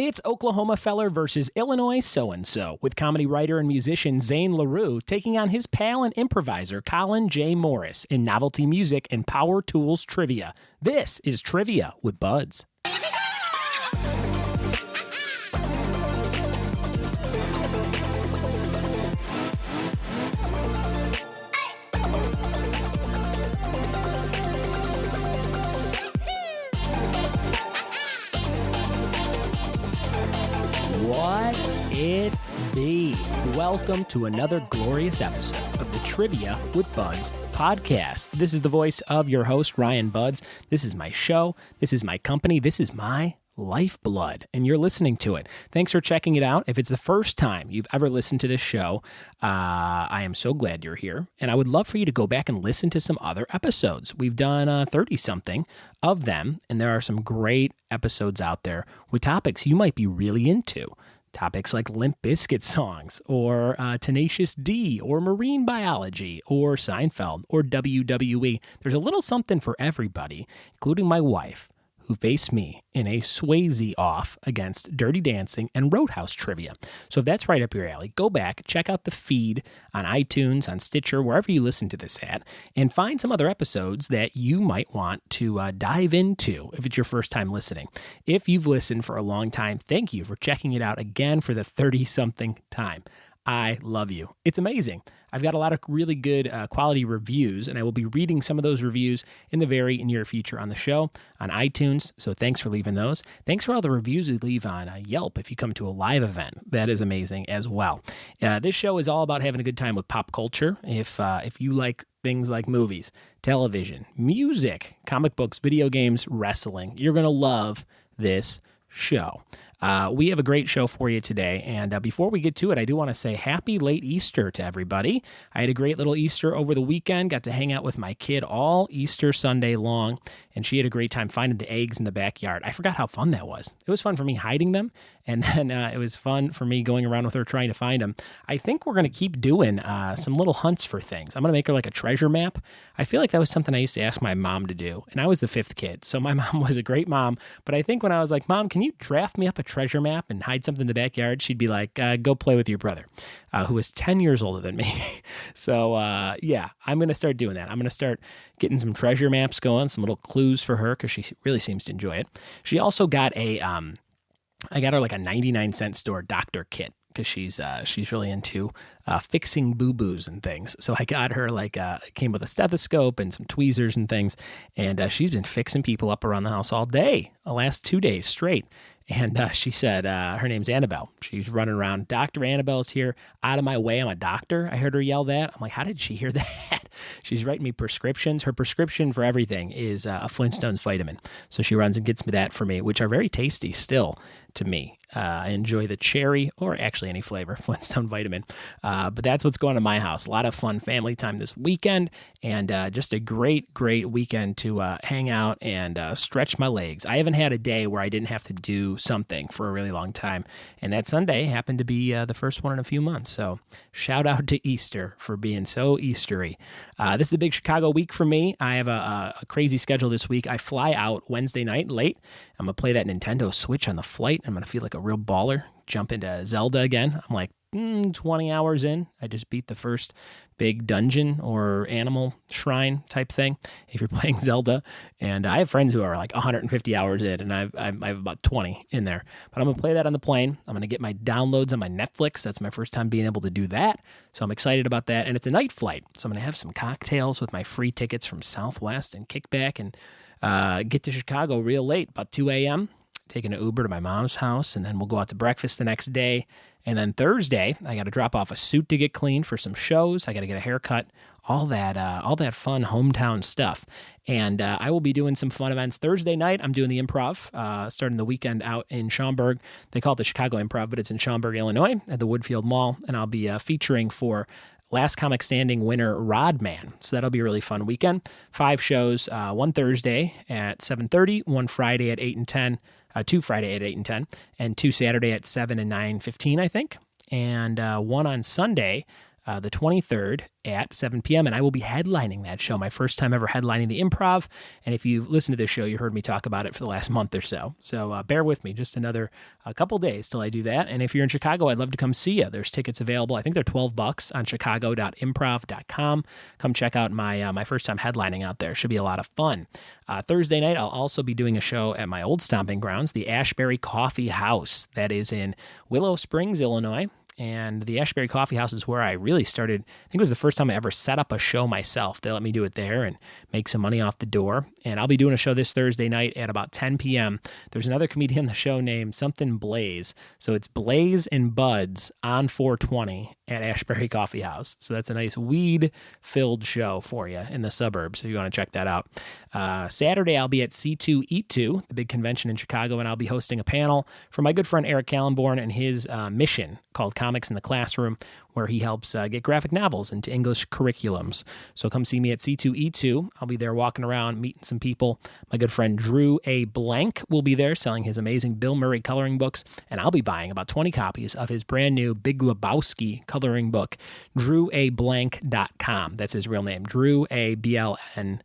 It's Oklahoma Feller versus Illinois so-and-so, with comedy writer and musician Zane LaRue taking on his pal and improviser Colin J. Morris in novelty music and power tools trivia. This is Trivia with Buds. What it be? Welcome to another glorious episode of the Trivia with Buds podcast. This is the voice of your host, Ryan Buds. This is my show. This is my company. This is my lifeblood, and you're listening to it. Thanks for checking it out. If it's the first time you've ever listened to this show, I am so glad you're here, and I would love for you to go back and listen to some other episodes. We've done 30-something of them, and there are some great episodes out there with topics you might be really into. Topics like Limp Bizkit songs, or Tenacious D, or marine biology, or Seinfeld, or WWE. There's a little something for everybody, including my wife, who faced me in a Swayze off against Dirty Dancing and Roadhouse trivia. So if that's right up your alley, go back, check out the feed on iTunes, on Stitcher, wherever you listen to this at, and find some other episodes that you might want to dive into if it's your first time listening. If you've listened for a long time, thank you for checking it out again for the 30-something time. I love you. It's amazing. I've got a lot of really good quality reviews, and I will be reading some of those reviews in the very near future on the show, on iTunes, so thanks for leaving those. Thanks for all the reviews you leave on Yelp if you come to a live event. That is amazing as well. This show is all about having a good time with pop culture. If you like things like movies, television, music, comic books, video games, wrestling, you're going to love this show. We have a great show for you today, and before we get to it, I do want to say happy late Easter to everybody. I had a great little Easter over the weekend, got to hang out with my kid all Easter Sunday long, and she had a great time finding the eggs in the backyard. I forgot how fun that was. It was fun for me hiding them, and then it was fun for me going around with her trying to find them. I think we're going to keep doing some little hunts for things. I'm going to make her like a treasure map. I feel like that was something I used to ask my mom to do, and I was the fifth kid, so my mom was a great mom, but I think when I was like, Mom, can you draft me up a treasure map and hide something in the backyard? She'd be like, go play with your brother, who is 10 years older than me. So, yeah, I'm going to start doing that. I'm going to start getting some treasure maps going, some little clues for her, because she really seems to enjoy it. She also got I got her like a 99-cent store doctor kit, because she's really into fixing boo-boos and things. So I got her it came with a stethoscope and some tweezers and things, and she's been fixing people up around the house all day, the last 2 days straight. And she said her name's Annabelle. She's running around. Dr. Annabelle's here. Out of my way, I'm a doctor. I heard her yell that. I'm like, how did she hear that? She's writing me prescriptions. Her prescription for everything is a Flintstones vitamin. So she runs and gets me that for me, which are very tasty still to me. I enjoy the cherry, or actually any flavor, Flintstone vitamin. But that's what's going on in my house. A lot of fun family time this weekend, and just a great, great weekend to hang out and stretch my legs. I haven't had a day where I didn't have to do something for a really long time, and that Sunday happened to be the first one in a few months. So shout out to Easter for being so Eastery. This is a big Chicago week for me. I have a crazy schedule this week. I fly out Wednesday night late. I'm going to play that Nintendo Switch on the flight. I'm going to feel like a real baller, jump into Zelda again. I'm like 20 hours in. I just beat the first big dungeon or animal shrine type thing if you're playing Zelda. And I have friends who are like 150 hours in, and I have about 20 in there. But I'm going to play that on the plane. I'm going to get my downloads on my Netflix. That's my first time being able to do that. So I'm excited about that. And it's a night flight. So I'm going to have some cocktails with my free tickets from Southwest and kick back and get to Chicago real late, about 2 a.m., taking an Uber to my mom's house, and then we'll go out to breakfast the next day. And then Thursday, I got to drop off a suit to get cleaned for some shows. I got to get a haircut, all that fun hometown stuff. And I will be doing some fun events. Thursday night, I'm doing the Improv, starting the weekend out in Schaumburg. They call it the Chicago Improv, but it's in Schaumburg, Illinois, at the Woodfield Mall. And I'll be featuring for Last Comic Standing winner Rodman. So that'll be a really fun weekend. 5 shows, one Thursday at 7:30, one Friday at 8 and 10, 2 Friday at 8 and 10, and 2 Saturday at 7 and 9:15, I think. And one on Sunday the 23rd at 7 p.m., and I will be headlining that show, my first time ever headlining the Improv. And if you've listened to this show, you heard me talk about it for the last month or so. So bear with me, just another couple days till I do that. And if you're in Chicago, I'd love to come see you. There's tickets available. I think they're $12 on chicago.improv.com. Come check out my first time headlining out there. Should be a lot of fun. Thursday night, I'll also be doing a show at my old stomping grounds, the Ashbury Coffee House. That is in Willow Springs, Illinois. And the Ashbury Coffee House is where I really started. I think it was the first time I ever set up a show myself. They let me do it there and make some money off the door. And I'll be doing a show this Thursday night at about 10 p.m. There's another comedian on the show named something Blaze. So it's Blaze and Buds on 420 at Ashbury Coffee House. So that's a nice weed-filled show for you in the suburbs, so you want to check that out. Saturday, I'll be at C2E2, the big convention in Chicago, and I'll be hosting a panel for my good friend Eric Kallenborn and his mission called Comics in the Classroom, where he helps get graphic novels into English curriculums. So come see me at C2E2. I'll be there walking around, meeting some people. My good friend Drew A. Blank will be there selling his amazing Bill Murray coloring books, and I'll be buying about 20 copies of his brand new Big Lebowski coloring book, drewablank.com. That's his real name, Drew A. BLANK.com.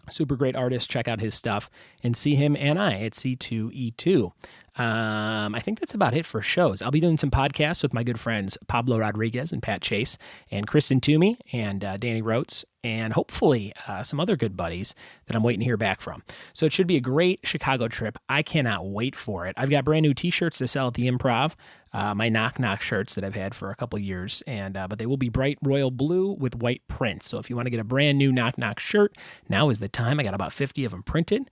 Super great artist. Check out his stuff and see him and I at C2E2. I think that's about it for shows. I'll be doing some podcasts with my good friends Pablo Rodriguez and Pat Chase and Kristen Toomey and Danny Rhodes and hopefully some other good buddies that I'm waiting to hear back from. So it should be a great Chicago trip. I cannot wait for it. I've got brand new t-shirts to sell at the Improv, my Knock Knock shirts that I've had for a couple years, and but they will be bright royal blue with white prints. So if you want to get a brand new Knock Knock shirt, now is the time. I got about 50 of them printed.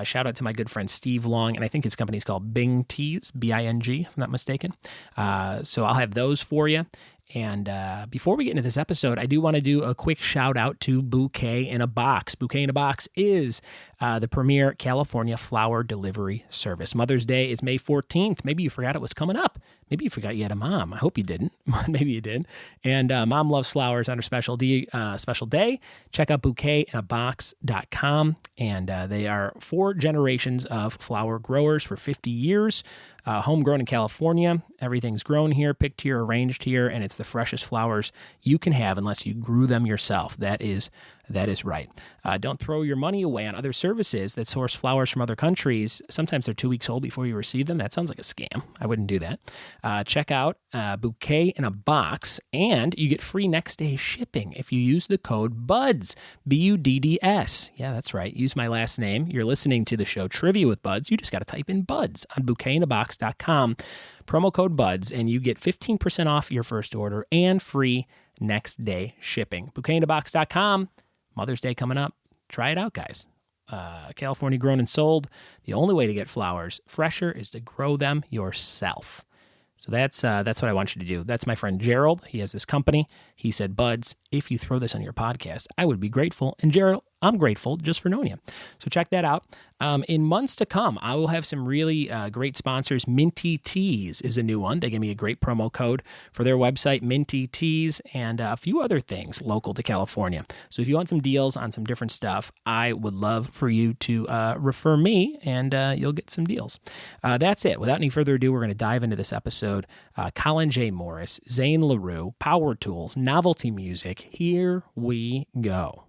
Shout out to my good friend Steve Long, and I think his company is called Bing Tees, B-I-N-G, if I'm not mistaken. So I'll have those for you. And before we get into this episode, I do want to do a quick shout out to Bouquet in a Box. Bouquet in a Box is the premier California flower delivery service. Mother's Day is May 14th. Maybe you forgot it was coming up. Maybe you forgot you had a mom. I hope you didn't. Maybe you did. And Mom loves flowers on her special day. Check out bouquetinabox.com. And they are 4 generations of flower growers for 50 years. Homegrown in California. Everything's grown here, picked here, arranged here, and it's the freshest flowers you can have unless you grew them yourself. That is right. Don't throw your money away on other services that source flowers from other countries. Sometimes they're 2 weeks old before you receive them. That sounds like a scam. I wouldn't do that. Check out Bouquet in a Box, and you get free next day shipping if you use the code BUDS, B-U-D-D-S. Yeah, that's right. Use my last name. You're listening to the show Trivia with Buds. You just got to type in BUDS on bouquetinabox.com. Promo code BUDS, and you get 15% off your first order and free next day shipping. Bouquetinabox.com. Mother's Day coming up. Try it out, guys. California grown and sold. The only way to get flowers fresher is to grow them yourself. So that's what I want you to do. That's my friend Gerald. He has this company. He said, Buds, if you throw this on your podcast, I would be grateful. And Gerald, I'm grateful just for knowing you. So check that out. In months to come, I will have some really great sponsors. Minty Teas is a new one. They give me a great promo code for their website, Minty Teas, and a few other things local to California. So if you want some deals on some different stuff, I would love for you to refer me, and you'll get some deals. That's it. Without any further ado, we're going to dive into this episode. Colin J. Morris, Zane LaRue, Power Tools, Novelty Music. Here we go.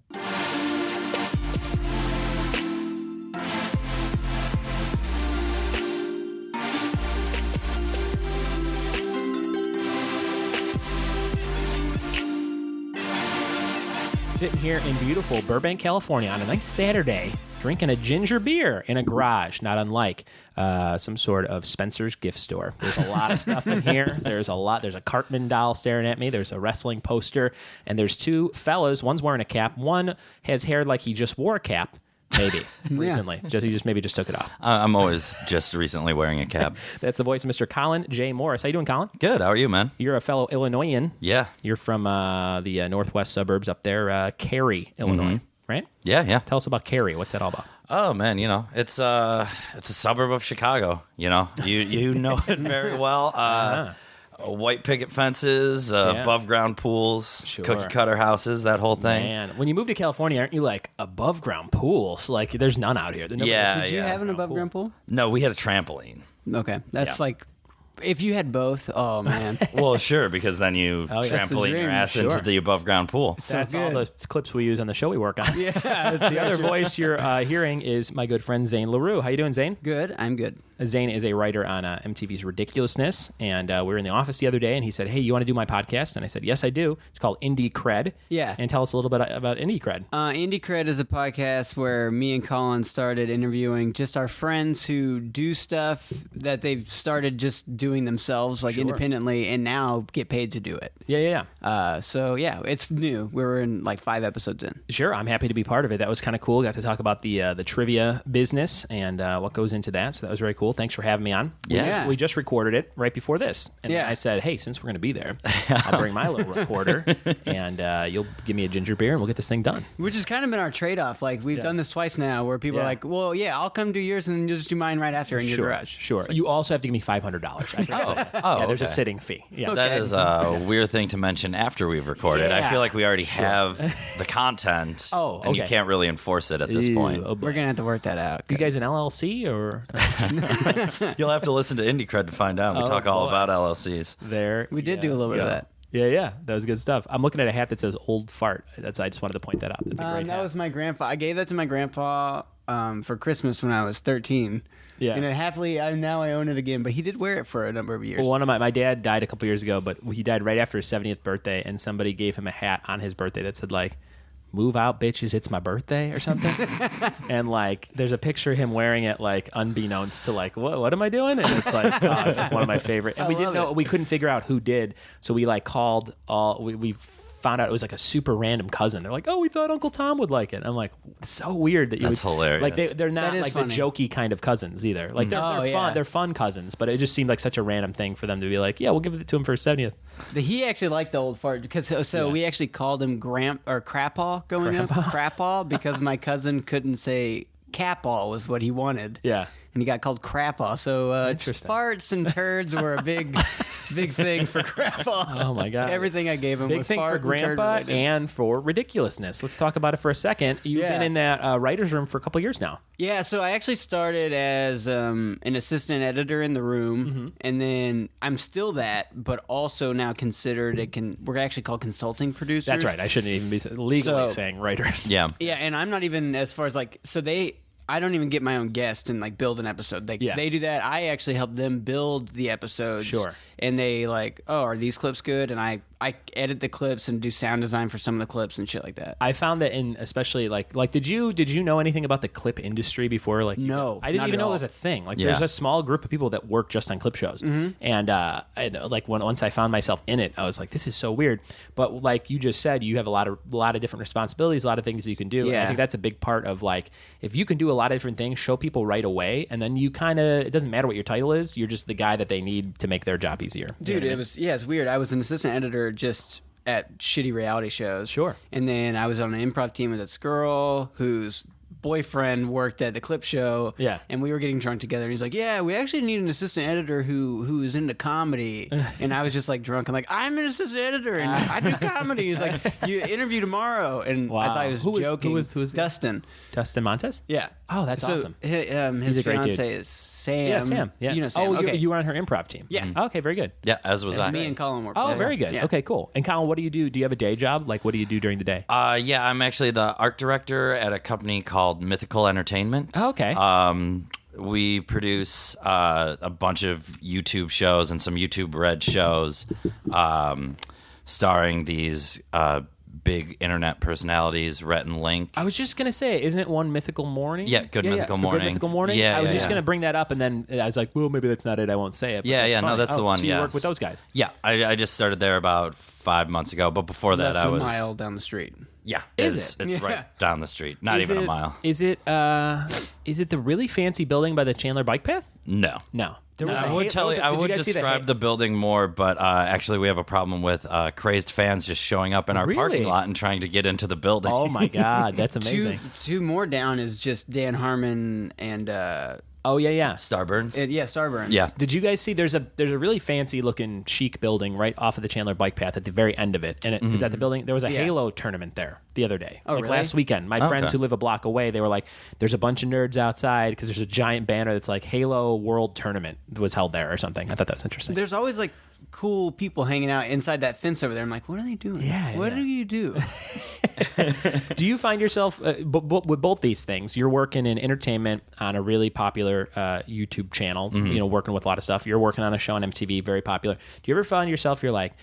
Sitting here in beautiful Burbank, California on a nice Saturday, drinking a ginger beer in a garage, not unlike some sort of Spencer's gift store. There's a lot of stuff in here. There's a Cartman doll staring at me. There's a wrestling poster, and there's 2 fellas. One's wearing a cap. One has hair like he just wore a cap. Maybe recently. He just took it off. I'm always just recently wearing a cap. That's the voice of Mr. Colin J. Morris. How you doing, Colin? Good. How are you, man? You're a fellow Illinoisan. Yeah. You're from the northwest suburbs up there, Cary, Illinois, right? Yeah. Tell us about Cary. What's that all about? Oh man, it's a suburb of Chicago. You know it very well. White picket fences, above ground pools, cookie cutter houses, that whole thing. Man, when you move to California, aren't you like above ground pools? Like there's none out here. Did you have an above ground pool? No, we had a trampoline. Okay, that's like If you had both, oh man. Well, sure, because then you trampoline your ass into the above ground pool. That's all the clips we use on the show we work on. Yeah. The other voice you're hearing is my good friend Zane LaRue. How you doing, Zane? Good. I'm good. Zane is a writer on MTV's Ridiculousness, and we were in the office the other day, and he said, hey, you want to do my podcast? And I said, yes, I do. It's called Indie Cred. Yeah. And tell us a little bit about Indie Cred. Indie Cred is a podcast where me and Colin started interviewing just our friends who do stuff that they've started just doing themselves, like independently, and now get paid to do it. Yeah. So, yeah, it's new. We're in like 5 episodes in. Sure. I'm happy to be part of it. That was kind of cool. Got to talk about the trivia business and what goes into that, so that was very cool. Thanks for having me on. We just recorded it right before this. And I said, hey, since we're going to be there, I'll bring my little recorder, and you'll give me a ginger beer, and we'll get this thing done. Which has kind of been our trade-off. Like, we've done this twice now, where people are like, well, yeah, I'll come do yours, and then you'll just do mine right after in your garage. Sure. You also have to give me $500. There's a sitting fee. Yeah. That is a weird thing to mention after we've recorded. I feel like we already have the content, and you can't really enforce it at this point. We're going to have to work that out. You guys an LLC, or... You'll have to listen to Indie Cred to find out. We talk all about LLCs. We did do a little bit of that. Yeah, that was good stuff. I'm looking at a hat that says "Old Fart." I just wanted to point that out. That's a great hat. That was my grandpa. I gave that to my grandpa for Christmas when I was 13. Yeah, and happily, now I own it again. But he did wear it for a number of years. Well, my dad died a couple years ago, but he died right after his 70th birthday, and somebody gave him a hat on his birthday that said like, "Move out, bitches, it's my birthday," or something. And like, there's a picture of him wearing it, like, unbeknownst to like, what am I doing? And it's like, it's like one of my favorite. And we couldn't figure out who did, so we like called we found out it was like a super random cousin. They're like, oh, we thought Uncle Tom would like it. I'm like, it's so weird that that's hilarious. Like they're not like funny. The jokey kind of cousins either. Like they're fun. They're fun cousins, but it just seemed like such a random thing for them to be like, yeah, we'll give it to him for his 70th. He actually liked the Old Fart because we actually called him Crapaw growing up. Crapaw because my cousin couldn't say Capaw was what he wanted. Yeah. And he got called Crapaw. So farts and turds were a big thing for Grandpa. Oh, my God. Everything I gave him was big thing for Grandpa and for Ridiculousness. Let's talk about it for a second. You've been in that writer's room for a couple years now. Yeah, so I actually started as an assistant editor in the room, and then I'm still that, but also now considered we're actually called consulting producers. That's right. I shouldn't even be legally saying writers. Yeah. Yeah, and I'm not even as far as like, I don't even get my own guest and like build an episode. They do that. I actually help them build the episodes. Sure. And they like, oh, are these clips good? And I edit the clips and do sound design for some of the clips and shit like that. I found that especially like did you know anything about the clip industry before? Like no, I didn't even know it was a thing. Like there's a small group of people that work just on clip shows. And like once I found myself in it, I was like, this is so weird. But like you just said, you have a lot of different responsibilities, a lot of things you can do. Yeah. And I think that's a big part of like, if you can do a lot of different things, show people right away, and then you it doesn't matter what your title is, you're just the guy that they need to make their job easier. Dude, it's weird. I was an assistant editor just at shitty reality shows. Sure. And then I was on an improv team with this girl whose boyfriend worked at the clip show. Yeah. And we were getting drunk together, and he's like, yeah, we actually need an assistant editor who is into comedy. And I was just like drunk and like, I'm an assistant editor and I do comedy. He's like, you interview tomorrow. And I thought he was joking. Who was Dustin. Dustin Montes? Yeah. Oh, that's awesome. His fiance is Sam. Yeah, Sam. Yeah. You know Sam. Oh, you were on her improv team. Yeah. Okay, very good. Yeah, as was I. Me and Colin were. Oh, very good. Yeah. Okay, cool. And Colin, what do you do? Do you have a day job? Like, what do you do during the day? Yeah, I'm actually the art director at a company called Mythical Entertainment. Oh, okay. We produce a bunch of YouTube shows and some YouTube Red shows starring these big internet personalities, Rhett and Link. I was just going to say, isn't it one Mythical Morning? Yeah, Mythical Morning. Good Mythical Morning? Yeah, I was just going to bring that up, and then I was like, well, maybe that's not it. I won't say it. No, that's the one. So you work with those guys? Yeah, I just started there about 5 months ago, but before that I was... a mile down the street. Yeah. It's right down the street. Not even a mile. Is it the really fancy building by the Chandler bike path? No. I would describe the building more, but actually we have a problem with crazed fans just showing up in our parking lot and trying to get into the building. Oh my God, that's amazing. Two more down is just Dan Harmon and Oh yeah. Starburns. Starburns. Yeah. Did you guys see? There's a really fancy looking chic building right off of the Chandler Bike Path at the very end of it, and it is at the building. There was a Halo tournament there the other day, really? last weekend. My friends who live a block away, they were like, "There's a bunch of nerds outside because there's a giant banner that's like Halo World Tournament was held there or something." I thought that was interesting. There's always like cool people hanging out inside that fence over there. I'm like, what are they doing? What do you do? Do you find yourself with both these things? You're working in entertainment on a really popular YouTube channel, working with a lot of stuff. You're working on a show on MTV, very popular. Do you ever find yourself, you're like,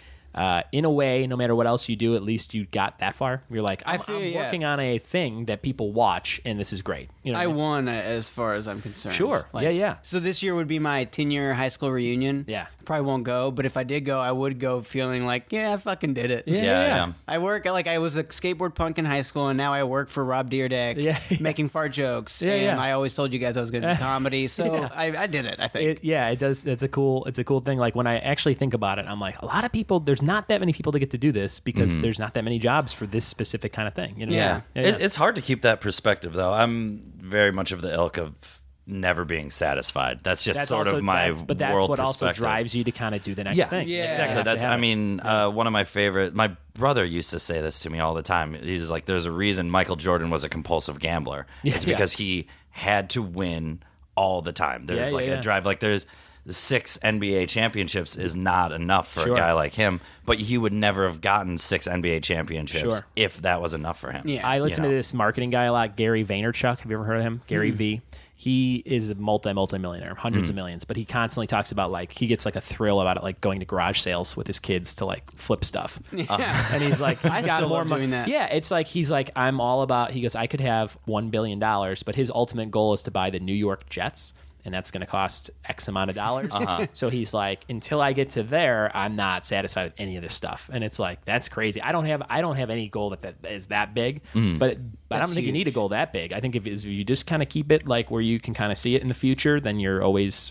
in a way, no matter what else you do, at least you got that far? You're like, I'm working on a thing that people watch, and this is great. You know I won as far as I'm concerned. Sure. Like, yeah. So this year would be my 10-year high school reunion. Yeah. Probably won't go, but if I did go, I would go feeling like, yeah, I fucking did it. Yeah. I work, I was a skateboard punk in high school, and now I work for Rob Dyrdek making fart jokes. And I always told you guys I was good at comedy, so I did it, I think. It does. It's a cool thing. Like, when I actually think about it, I'm like, a lot of people, there's not that many people that get to do this because there's not that many jobs for this specific kind of thing. You know? Yeah. It's hard to keep that perspective, though. I'm very much of the ilk of never being satisfied. That's just sort of my world but that's what perspective. Also drives you to kind of do the next thing. Yeah, exactly. That's one of my favorite. My brother used to say this to me all the time. He's like, "There's a reason Michael Jordan was a compulsive gambler. It's because he had to win all the time. There's a drive. Like there's 6 NBA championships is not enough for a guy like him, but he would never have gotten 6 NBA championships if that was enough for him. Yeah. I listen to this marketing guy a lot, Gary Vaynerchuk. Have you ever heard of him? Gary V. He is a multi-millionaire, hundreds of millions, but he constantly talks about, like, he gets like a thrill about it, like going to garage sales with his kids to like flip stuff. And he's like, I still love doing that. Yeah, it's like he's like, I'm all about. He goes, I could have $1 billion, but his ultimate goal is to buy the New York Jets. And that's going to cost X amount of dollars. So he's like, until I get to there, I'm not satisfied with any of this stuff. And it's like, that's crazy. I don't have any goal that is that big. But I don't think you need a goal that big. I think if you just kind of keep it like where you can kind of see it in the future, then you're always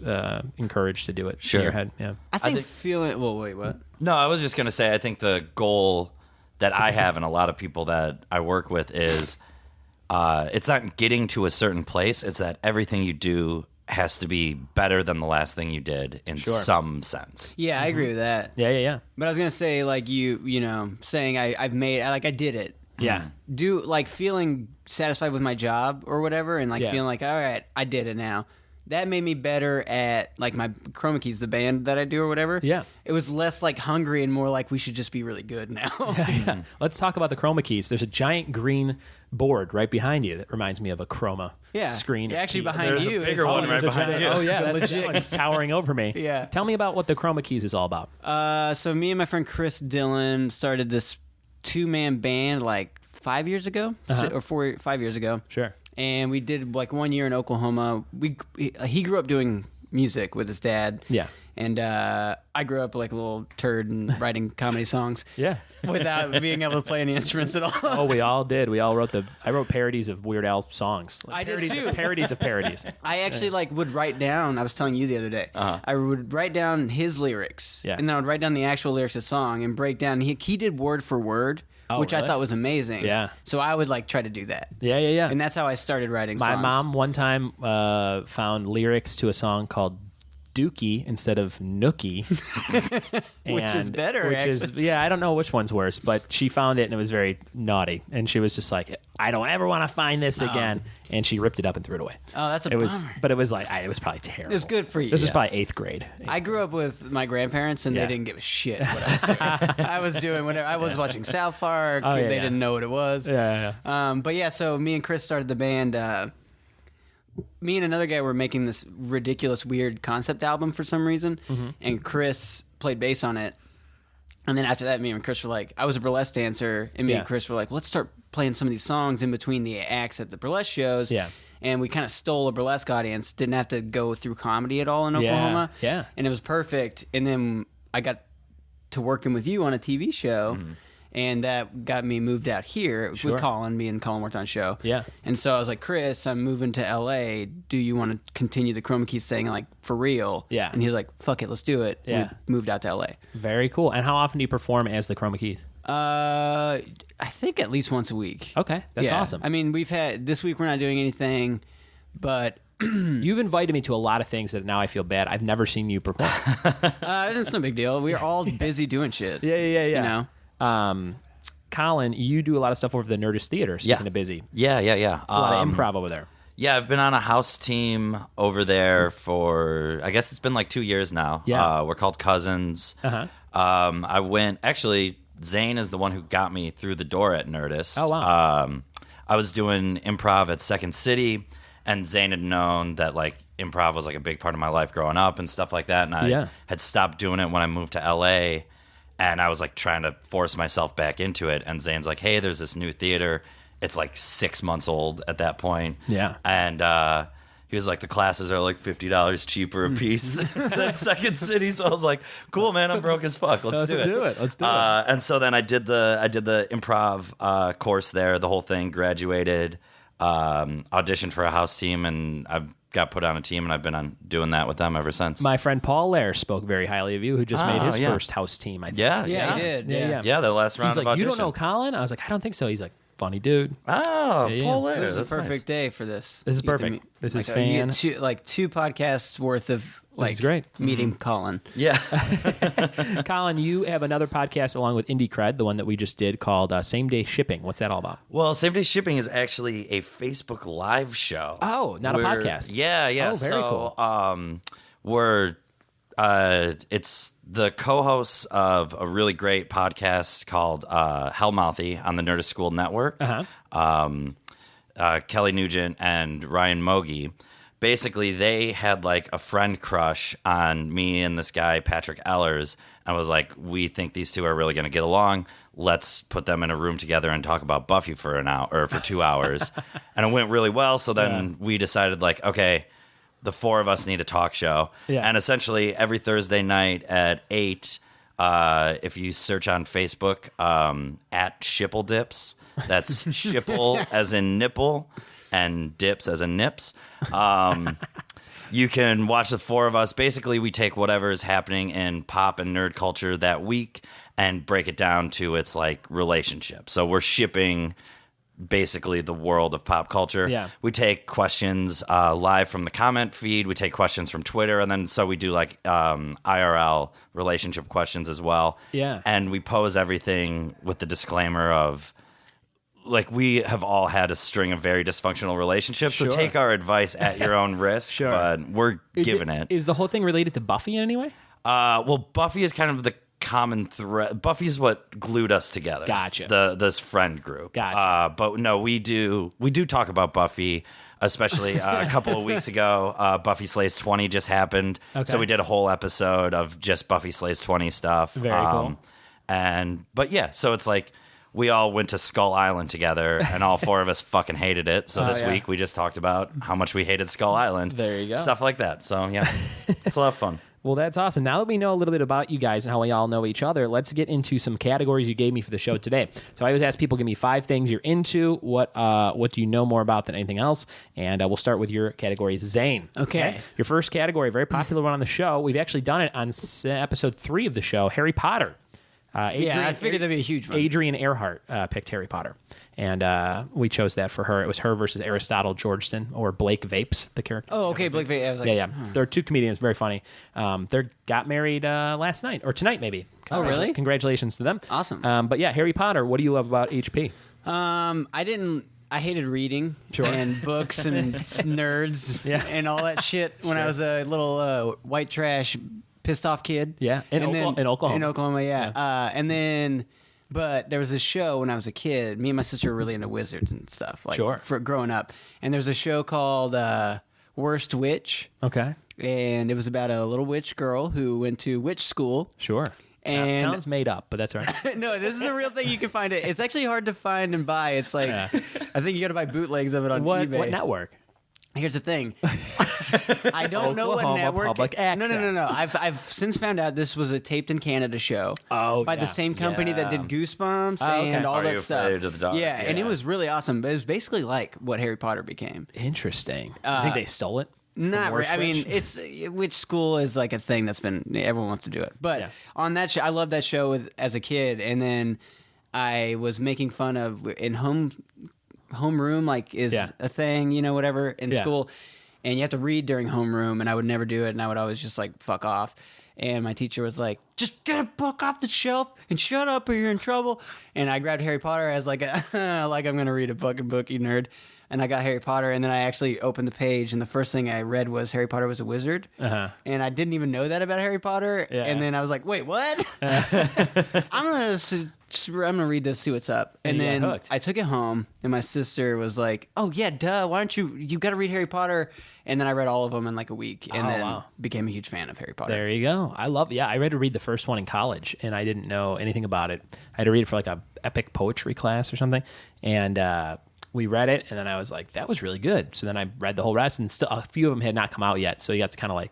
encouraged to do it in your head. Yeah. I think feeling. Well, wait, what? No, I was just going to say, I think the goal that I have and a lot of people that I work with is it's not getting to a certain place. It's that everything you do has to be better than the last thing you did in some sense. Yeah, I agree with that. Yeah. But I was gonna say, like, you know, saying I did it. Yeah. Do like feeling satisfied with my job or whatever, and like feeling like, all right, I did it now. That made me better at like my Chroma Keys, the band that I do or whatever. Yeah. It was less like hungry and more like we should just be really good now. Yeah. Let's talk about the Chroma Keys. There's a giant green board right behind you that reminds me of a Chroma screen. Yeah, actually behind There's you. a bigger one right behind you. Oh yeah, that's legit. It's towering over me. Yeah. Tell me about what the Chroma Keys is all about. So me and my friend Chris Dillon started this 2-man band like 5 years ago or 5 years ago. Sure. And we did like 1 year in Oklahoma. He grew up doing music with his dad. Yeah. And I grew up like a little turd and writing comedy songs. Yeah. Without being able to play any instruments at all. Oh, we all did. We all wrote I wrote parodies of Weird Al songs. Like I did too. Parodies of parodies. I actually like would write down. I was telling you the other day. I would write down his lyrics. Yeah. And then I would write down the actual lyrics of the song and break down. He did word for word. Which really? I thought was amazing. Yeah. So I would like try to do that. Yeah. And that's how I started writing songs. My mom one time found lyrics to a song called Dookie instead of Nookie. Which is better, actually. I don't know which one's worse, but she found it and it was very naughty. And she was just like, I don't ever want to find this again. And she ripped it up and threw it away. Oh, that's a bummer. But it was like, it was probably terrible. It was good for you. This was probably 8th grade. I grew up with my grandparents, and they didn't give a shit what I was doing. I was doing whatever. I was watching South Park. They didn't know what it was. Yeah. But yeah, so me and Chris started the band. Me and another guy were making this ridiculous, weird concept album for some reason, and Chris played bass on it. And then after that, me and Chris were like, I was a burlesque dancer, and me and Chris were like, let's start playing some of these songs in between the acts at the burlesque shows. Yeah. And we kind of stole a burlesque audience, didn't have to go through comedy at all in Oklahoma. Yeah. And it was perfect. And then I got to working with you on a TV show. And that got me moved out here with Colin. Me and Colin worked on a show. Yeah. And so I was like, Chris, I'm moving to LA. Do you want to continue the Chroma Keys thing, like, for real? Yeah. And he was like, fuck it, let's do it. Yeah. We moved out to LA. Very cool. And how often do you perform as the Chroma Keys? I think at least once a week. Okay. That's awesome. I mean, this week we're not doing anything, but You've invited me to a lot of things that now I feel bad. I've never seen you perform. It's no big deal. We're all busy doing shit. Yeah. You know? Colin, you do a lot of stuff over the Nerdist Theater, speaking of busy. Yeah. A lot of improv over there. Yeah, I've been on a house team over there for, I guess it's been like 2 years now. Yeah. We're called Cousins. I went, actually, Zane is the one who got me through the door at Nerdist. Oh, wow. I was doing improv at Second City, and Zane had known that, like, improv was, like, a big part of my life growing up and stuff like that, and I had stopped doing it when I moved to L.A., and I was, like, trying to force myself back into it, and Zane's like, hey, there's this new theater. It's like 6 months old at that point. Yeah. And he was like, the classes are like $50 cheaper a piece than Second City. So I was like, cool, man, I'm broke as fuck. Let's do it. Let's do it. And so then I did the improv course there, the whole thing, graduated, auditioned for a house team, and I've got put on a team, and I've been doing that with them ever since. My friend Paul Lair spoke very highly of you, who just made his first house team, I think. Yeah, he did. Yeah, the last round He's like, of audition. you don't know Colin? I was like, I don't think so. He's like, funny dude. Oh, Paul Lair. This is a That's perfect nice. day for this. This is perfect. This is fan. You get two podcasts worth of is great. meeting Colin. Yeah. Colin, you have another podcast along with Indie Cred, the one that we just did called Same Day Shipping. What's that all about? Well, Same Day Shipping is actually a Facebook Live show. Oh, not a podcast. Yeah. Oh, very cool. It's the co-hosts of a really great podcast called Hellmouthy on the Nerdist School Network. Kelly Nugent and Ryan Mogi. Basically, they had like a friend crush on me and this guy, Patrick Ellers. I was like, we think these two are really going to get along. Let's put them in a room together and talk about Buffy for an hour or for 2 hours. And it went really well. So then we decided, like, okay, the four of us need a talk show. Yeah. And essentially every Thursday night at 8, if you search on Facebook, at Shipple Dips, that's Shipple as in nipple and dips as in nips. You can watch the four of us. Basically, we take whatever is happening in pop and nerd culture that week and break it down to its like relationship. So we're shipping basically the world of pop culture. Yeah. We take questions live from the comment feed. We take questions from Twitter. And then so we do like IRL relationship questions as well. Yeah. And we pose everything with the disclaimer of, like, we have all had a string of very dysfunctional relationships, so take our advice at your own risk, but we're giving it. Is the whole thing related to Buffy in any way? Well, Buffy is kind of the common thread. Buffy is what glued us together. Gotcha. This friend group. Gotcha. But no, we do talk about Buffy, especially a couple of weeks ago. Buffy Slays 20 just happened, so we did a whole episode of just Buffy Slays 20 stuff. Very cool. But yeah, so it's like, we all went to Skull Island together, and all four of us fucking hated it. So this week we just talked about how much we hated Skull Island. There you go. Stuff like that. So, yeah, it's a lot of fun. Well, that's awesome. Now that we know a little bit about you guys and how we all know each other, let's get into some categories you gave me for the show today. So I always ask people, give me 5 things you're into. What do you know more about than anything else? And we'll start with your category, Zane. Okay. Your first category, very popular one on the show. We've actually done it on episode 3 of the show, Harry Potter. I figured that'd be a huge one. Adrian Earhart picked Harry Potter, and we chose that for her. It was her versus Aristotle Georgeson, or Blake Vapes, the character. Oh, okay, Blake Vapes. I was like, yeah. They're 2 comedians, very funny. They got married last night, or tonight maybe. Oh, really? Congratulations to them. Awesome. But yeah, Harry Potter, what do you love about HP? I hated reading and books and nerds and all that shit when I was a little white trash pissed off kid. Yeah, in Oklahoma. In Oklahoma, yeah. But there was a show when I was a kid. Me and my sister were really into wizards and stuff, like for growing up. And there's a show called Worst Witch. Okay. And it was about a little witch girl who went to witch school. Sure. And sounds made up, but that's all right. No, this is a real thing. You can find it. It's actually hard to find and buy. It's like I think you got to buy bootlegs of it on eBay. What network? Here's the thing. I don't know what network. Public access. No. I've since found out this was a taped in Canada show. By the same company that did Goosebumps and all that stuff. Afraid of the Dark? Yeah, and it was really awesome. But it was basically like what Harry Potter became. Interesting. I think they stole it. Not really. I mean, it's witch school is like a thing that's been everyone wants to do it. But on that show, I loved that show as a kid, and then I was making fun of in homeroom, like is a thing, whatever in school. and you have to read during homeroom, and I would never do it, and I would always just like fuck off. And my teacher was like, just get a book off the shelf and shut up or you're in trouble. And I grabbed Harry Potter as like I'm going to read a fucking book, you nerd. And I got Harry Potter, and then I actually opened the page, and the first thing I read was Harry Potter was a wizard. And I didn't even know that about Harry Potter. Yeah. And then I was like, wait, what? I'm gonna read this, see what's up. And then I took it home, and my sister was like, oh, yeah, duh, why don't you got to read Harry Potter. And then I read all of them in like a week, and became a huge fan of Harry Potter. There you go. I read to read the first one in college, and I didn't know anything about it. I had to read it for like a epic poetry class or something, and we read it, and then I was like, that was really good. So then I read the whole rest, and still a few of them had not come out yet, so you got to kind of like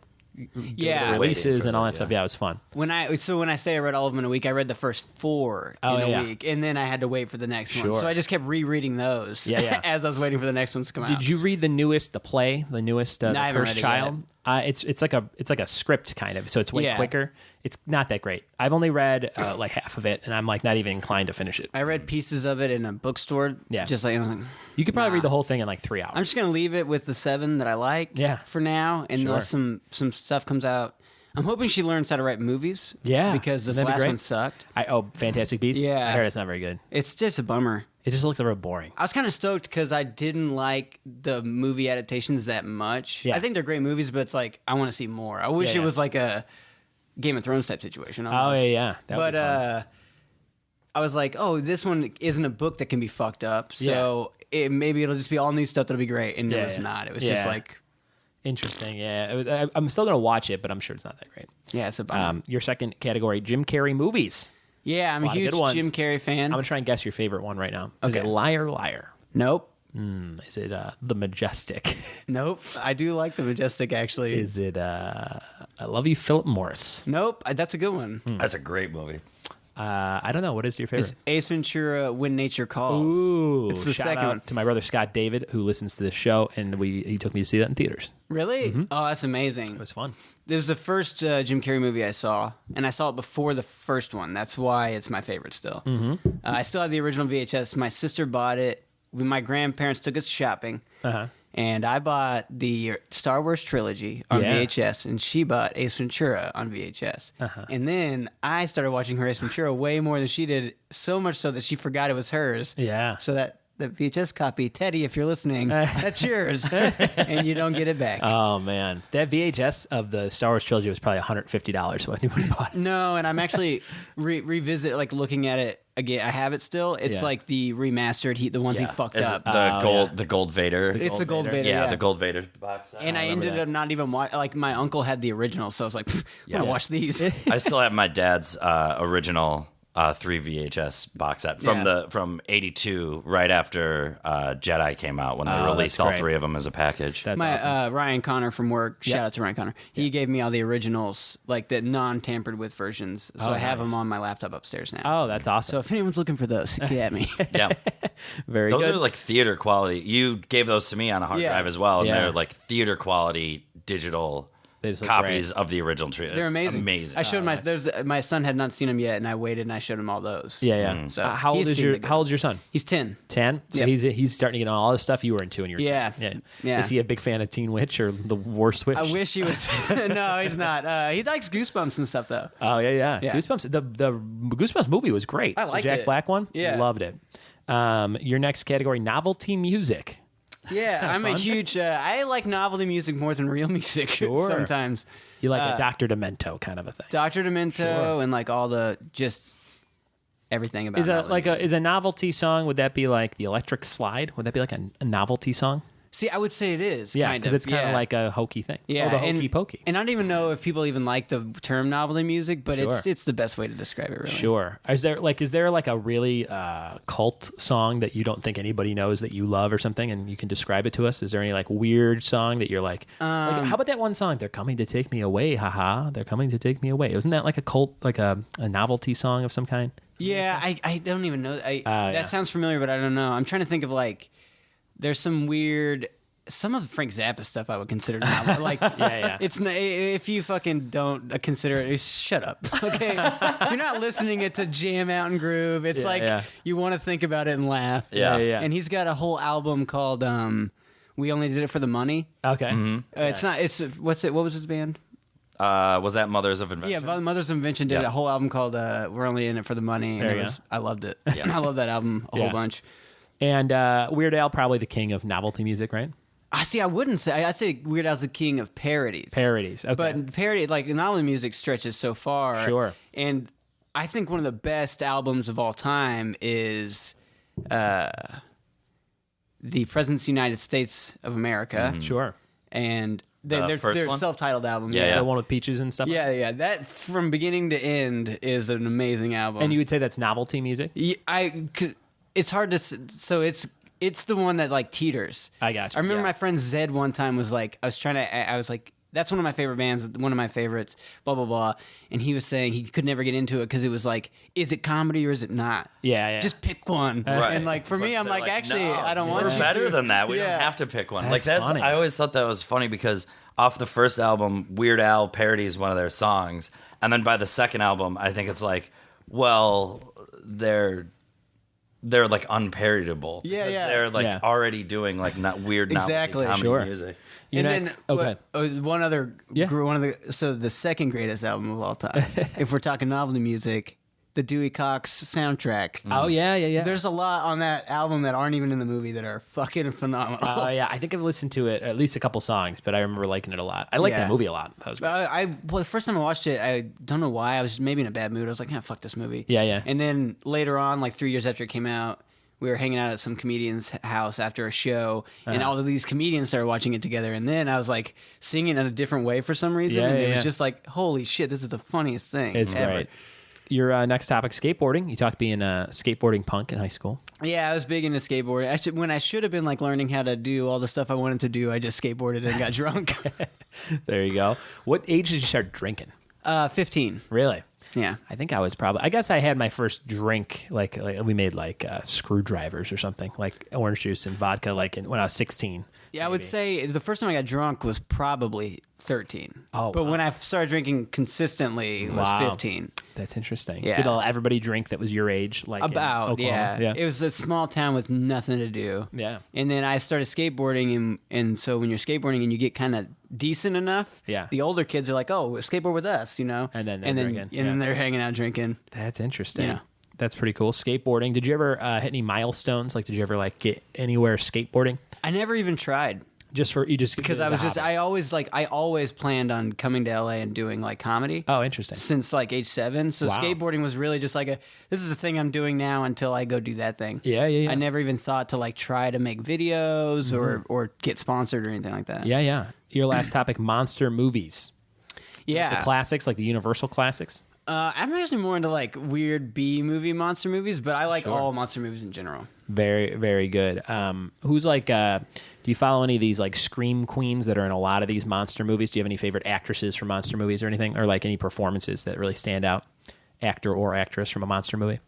releases and all that stuff. Yeah, it was fun. When I say I read all of them in a week, I read the first 4 in a week, and then I had to wait for the next one. So I just kept rereading those as I was waiting for the next ones to come out. Did you read the newest The Cursed Child? It's like a script kind of, so it's way quicker. It's not that great. I've only read like half of it, and I'm like not even inclined to finish it. I read pieces of it in a bookstore. Yeah, just like I was like, you could probably read the whole thing in like 3 hours. I'm just gonna leave it with the 7 that I like. For now, and unless some stuff comes out. I'm hoping she learns how to write movies. Yeah, because this last one sucked. Fantastic Beasts. Yeah, I heard it's not very good. It's just a bummer. It just looked a little boring. I was kind of stoked because I didn't like the movie adaptations that much. Yeah. I think they're great movies, but it's like I want to see more. I wish it was like a Game of Thrones type situation. Almost. Oh yeah. That would be fun. I was like, oh, this one isn't a book that can be fucked up, so maybe it'll just be all new stuff that'll be great, and it was not. It was just like interesting. Yeah, I'm still gonna watch it, but I'm sure it's not that great. Yeah, it's a bummer. Your second category, Jim Carrey movies. Yeah, I'm a huge Jim Carrey fan. I'm going to try and guess your favorite one right now. Is it Liar, Liar? Nope. Is it The Majestic? Nope. I do like The Majestic, actually. Is it I Love You, Philip Morris? Nope. That's a good one. That's a great movie. I don't know. What is your favorite? It's Ace Ventura, When Nature Calls. Ooh. It's the second one. To my brother Scott David, who listens to this show, and he took me to see that in theaters. Really? Mm-hmm. Oh, that's amazing. It was fun. It was the first Jim Carrey movie I saw, and I saw it before the first one. That's why it's my favorite still. Mm-hmm. I still have the original VHS. My sister bought it. My grandparents took us shopping. And I bought the Star Wars trilogy on VHS, and she bought Ace Ventura on VHS. And then I started watching her Ace Ventura way more than she did, so much so that she forgot it was hers. Yeah. So that the VHS copy, Teddy, if you're listening, that's yours, and you don't get it back. Oh, man. That VHS of the Star Wars trilogy was probably $150 when you bought it. No, and I'm actually looking at it again. I have it still. It's like the remastered, the ones he fucked up. The gold Vader. It's the gold Vader. Yeah, the gold Vader box set. And I ended up not even watching. Like, my uncle had the original, so I was like, I'm going to watch these. I still have my dad's original 3 VHS box set from '82, right after Jedi came out, when they released all 3 of them as a package. That's awesome. Ryan Connor from work, shout out to Ryan Connor. He gave me all the originals, like the non-tampered with versions. So I have them on my laptop upstairs now. Oh, that's awesome. So if anyone's looking for those, get at me. Yeah, very those good. are like theater quality. You gave those to me on a hard drive as well, and they're like theater quality digital copies of the original trilogy. They're amazing. I showed my son had not seen them yet, and I waited and I showed him all those. Yeah. So how old's your son? He's 10. 10. So he's starting to get on all the stuff you were into when you were 10. Yeah. Is he a big fan of Teen Witch or the worst witch? I wish he was. No, he's not. He likes Goosebumps and stuff though. Oh yeah. Goosebumps. The Goosebumps movie was great. I liked the Jack it. Black one. Yeah, loved it. Your next category: novelty music. Yeah, I'm a huge. I like novelty music more than real music. Sure. Sometimes you like a Dr. Demento kind of a thing. Dr. Demento and like all the just everything about. Is a novelty song? Would that be like the Electric Slide? Would that be like a novelty song? See, I would say it is. Yeah, because it's kind of like a hokey thing. Yeah, the hokey pokey. And I don't even know if people even like the term novelty music, but it's the best way to describe it. Really. Sure. Is there like a really cult song that you don't think anybody knows that you love or something, and you can describe it to us? Is there any like weird song that you're like how about that one song? They're coming to take me away, haha. They're coming to take me away. Isn't that like a cult, like a novelty song of some kind? Yeah, I don't even know. That sounds familiar, but I don't know. I'm trying to think of like. There's some of Frank Zappa stuff I would consider now. Like, it's if you fucking don't consider it, shut up. Okay, you're not listening it to jam out and groove. It's you want to think about it and laugh. Yeah. And he's got a whole album called We Only Did It for the Money. Okay. It's not. It's what's it? What was his band? Was that Mothers of Invention? Yeah, Mothers of Invention did a whole album called "We're Only in It for the Money," and I loved it. I love that album a whole bunch. And Weird Al, probably the king of novelty music, right? I wouldn't say. I'd say Weird Al's the king of parodies. Parodies, okay. But parody, like novelty music, stretches so far. Sure. And I think one of the best albums of all time is the President's of the United States of America. Sure. And their self-titled album. Yeah. The one with peaches and stuff. Yeah. That from beginning to end is an amazing album. And you would say that's novelty music? It's hard to. So it's the one that like teeters. I got you. I remember my friend Zed one time was like, I was like, that's one of my favorite bands, one of my favorites, blah, blah, blah. And he was saying he could never get into it because it was like, is it comedy or is it not? Yeah. Just pick one. Right. And like for me, I'm like, actually, no, I don't want you to. We're better than that. We don't have to pick one. That's funny. I always thought that was funny because off the first album, Weird Al parodies one of their songs. And then by the second album, I think it's like, well, they're like unparodable. Yeah. They're like already doing like not weird exactly. comedy music. And then the second greatest album of all time, if we're talking novelty music, the Dewey Cox soundtrack. Oh yeah. There's a lot on that album that aren't even in the movie that are fucking phenomenal. Oh yeah, I think I've listened to it at least a couple songs, but I remember liking it a lot. I like that movie a lot. That was great. The first time I watched it, I don't know why, I was maybe in a bad mood. I was like, fuck this movie. Yeah. And then later on, like 3 years after it came out, we were hanging out at some comedian's house after a show, and all of these comedians started watching it together. And then I was like singing in a different way for some reason. And it was just like, holy shit, this is the funniest thing It's ever. great. Your next topic, skateboarding. You talked being a skateboarding punk in high school. Yeah, I was big into skateboarding. When I should have been like learning how to do all the stuff I wanted to do, I just skateboarded and got drunk. There you go. What age did you start drinking? 15. Really? Yeah. I think I guess I had my first drink, like we made like screwdrivers or something, like orange juice and vodka, when I was 16. Yeah, maybe. I would say the first time I got drunk was probably 13. Oh, but wow. when I started drinking consistently, it was 15. That's interesting. Yeah. Did everybody drink that was your age? Like About, in Oklahoma? yeah. It was a small town with nothing to do. Yeah. And then I started skateboarding, and so when you're skateboarding and you get kind of decent enough, the older kids are like, oh, skateboard with us, you know? And then they're hanging out drinking. That's interesting. Yeah. That's pretty cool. Skateboarding. Did you ever hit any milestones? Like, did you ever get anywhere skateboarding? I never even tried. Because I always planned on coming to LA and doing like comedy. Oh, interesting. Since like age 7. So skateboarding was really just like this is a thing I'm doing now until I go do that thing. Yeah. I never even thought to like try to make videos or get sponsored or anything like that. Yeah. Your last topic, monster movies. Yeah. The classics, like the Universal classics. I'm actually more into like weird B-movie monster movies, but I like all monster movies in general. Very, very good. Who's like, do you follow any of these like scream queens that are in a lot of these monster movies? Do you have any favorite actresses from monster movies or anything? Or like any performances that really stand out? Actor or actress from a monster movie?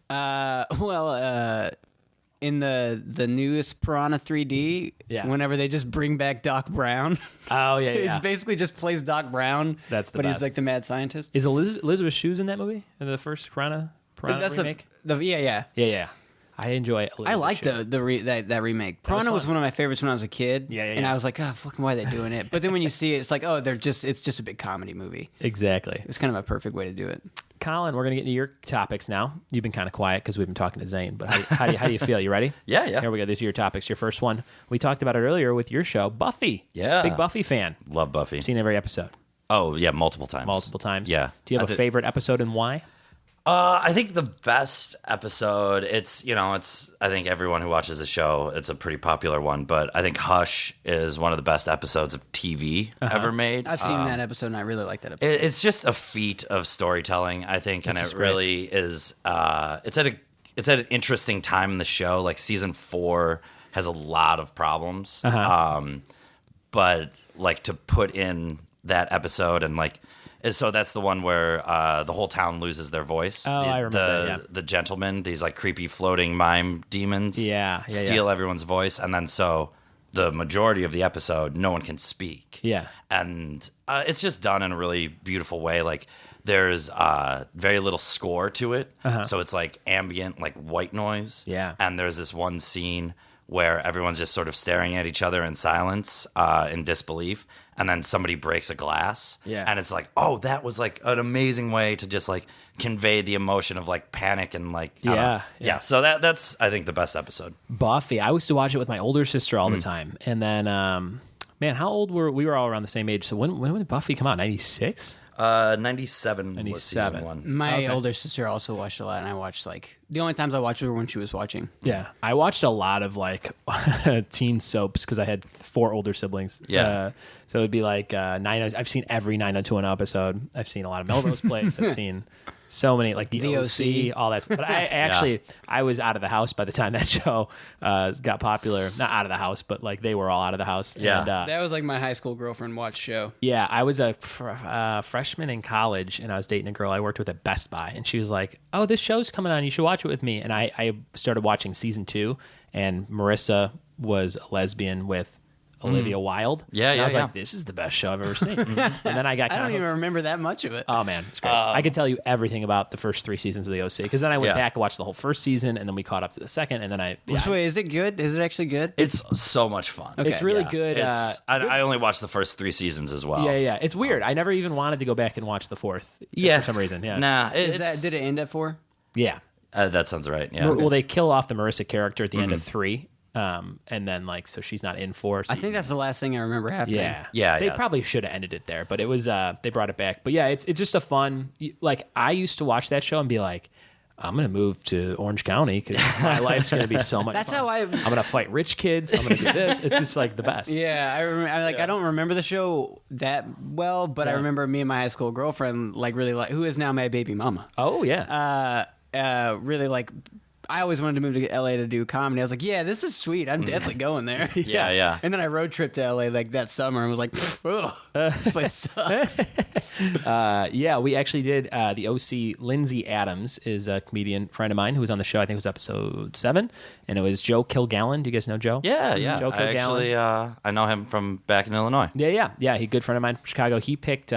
In the newest Piranha 3D, whenever they just bring back Doc Brown. Oh, yeah. It's basically just plays Doc Brown, but he's like the mad scientist. Is Elizabeth Shue's in that movie? In the first Piranha remake? Yeah. I enjoy Elizabeth I like Shue. that remake. Piranha was one of my favorites when I was a kid. Yeah. And I was like, oh, fucking why are they doing it? But then when you see it, it's like, oh, it's just a big comedy movie. Exactly. It's kind of a perfect way to do it. Colin, we're going to get into your topics now. You've been kind of quiet because we've been talking to Zane, but how do you feel? You ready? Yeah. Here we go. These are your topics. Your first one, we talked about it earlier with your show, Buffy. Yeah. Big Buffy fan. Love Buffy. Seen every episode. Oh, yeah, multiple times. Yeah. Do you have a favorite episode and why? I think the best episode, I think everyone who watches the show, it's a pretty popular one, but I think Hush is one of the best episodes of TV ever made. I've seen that episode, and I really like that episode. It's just a feat of storytelling, I think, and it really is. It's at an interesting time in the show. Like season 4 has a lot of problems, but like to put in that episode and like. So that's the one where the whole town loses their voice. I remember that, the gentlemen, these like creepy floating mime demons, steal everyone's voice, and then so the majority of the episode, no one can speak. Yeah, and it's just done in a really beautiful way. Like there's very little score to it, so it's like ambient, like white noise. Yeah, and there's this one scene where everyone's just sort of staring at each other in silence, in disbelief, and then somebody breaks a glass. Yeah. And it's like, oh, that was like an amazing way to just like convey the emotion of like panic and like, yeah. So that's, I think, the best episode. Buffy. I used to watch it with my older sister all the time. And then, man, how old were we? Were all around the same age. So when did Buffy come out? 96? 97 was season 1. My older sister also watched a lot, and I watched the only times I watched her when she was watching. Yeah, I watched a lot of like teen soaps because I had 4 older siblings. Yeah, so it'd be like I've seen every 90210 episode. I've seen a lot of Melrose Place. I've seen so many, like the OC, all that stuff. But I actually, I was out of the house by the time that show got popular. Not out of the house, but like they were all out of the house. Yeah. And, that was like my high school girlfriend watched show. Yeah, I was a freshman in college, and I was dating a girl I worked with at Best Buy, and she was like, "Oh, this show's coming on. You should watch it with me." And I started watching season 2, and Marissa was a lesbian with Olivia Wilde. Yeah, and yeah, I was yeah. like, this is the best show I've ever seen. And then I got I kind don't of even hooked. remember that much of it. Oh, man, it's great. I could tell you everything about the first 3 seasons of the OC, because then I went back and watched the whole first season, and then we caught up to the second, and then Wait, is it good? Is it actually good? It's so much fun. Okay. It's really Yeah. good. I only watched the first 3 seasons as well. Yeah. It's weird. I never even wanted to go back and watch the 4th for some reason. Yeah. Nah. Did it end at 4? Yeah. That sounds right. Yeah. Well, they kill off the Marissa character at the end of 3. And then so she's not in 4. So I think that's the last thing I remember happening. Yeah. They probably should have ended it there, but it was they brought it back. But yeah, it's just a fun. Like I used to watch that show and be like, I'm gonna move to Orange County because my life's gonna be so much. That's fun. how I'm gonna fight rich kids. I'm gonna do this. It's just like the best. Yeah, I don't remember the show that well, but I remember me and my high school girlfriend who is now my baby mama. Oh yeah. Really like. I always wanted to move to LA to do comedy. I was like, yeah, this is sweet. I'm definitely going there. Yeah. And then I road tripped to LA like that summer and was like, ugh, this place sucks. Yeah, we actually did the OC. Lindsay Adams is a comedian friend of mine who was on the show. I think it was episode 7, and it was Joe Kilgallen. Do you guys know Joe? Yeah. Joe Kilgallen. I know him from back in Illinois. Yeah. He's a good friend of mine from Chicago. He picked.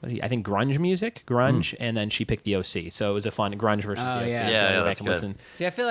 I think grunge music, and then she picked the OC. So it was a fun grunge versus the OC. Yeah. That's good. Listen. See, I feel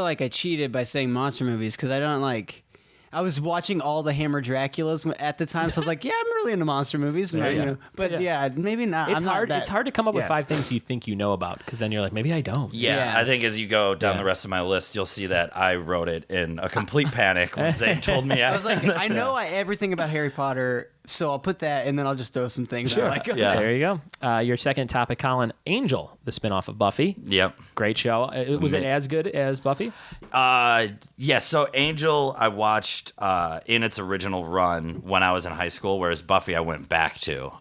like I cheated by saying monster movies because I don't like. I was watching all the Hammer Draculas at the time, so I was like, "Yeah, I'm really into monster movies." And, maybe not. It's hard. It's hard to come up with 5 things you think you know about, because then you're like, maybe I don't. Yeah, I think as you go down the rest of my list, you'll see that I wrote it in a complete panic when Zane told me. I was like, I know everything about Harry Potter, so I'll put that, and then I'll just throw some things. Sure. Like, There you go. Your second topic, Colin. Angel, the spinoff of Buffy. Yep. Great show. Was it as good as Buffy? Yeah, so Angel I watched in its original run when I was in high school, whereas Buffy I went back to.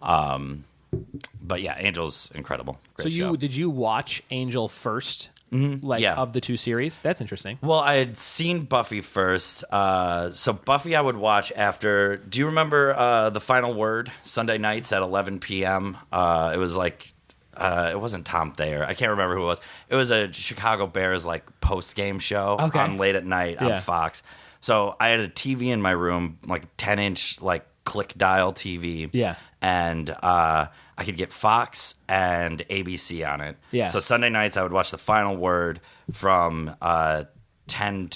But yeah, Angel's incredible. Great show. Did you watch Angel first? Of the 2 series? That's interesting. Well, I had seen Buffy first. So Buffy I would watch after. Do you remember The Final Word? Sunday nights at 11 p.m. It was like, it wasn't Tom Thayer. I can't remember who it was. It was a Chicago Bears like post-game show on late at night on Fox. So I had a TV in my room, like 10-inch like click dial TV. Yeah. And I could get Fox and ABC on it. Yeah. So Sunday nights I would watch The Final Word from 11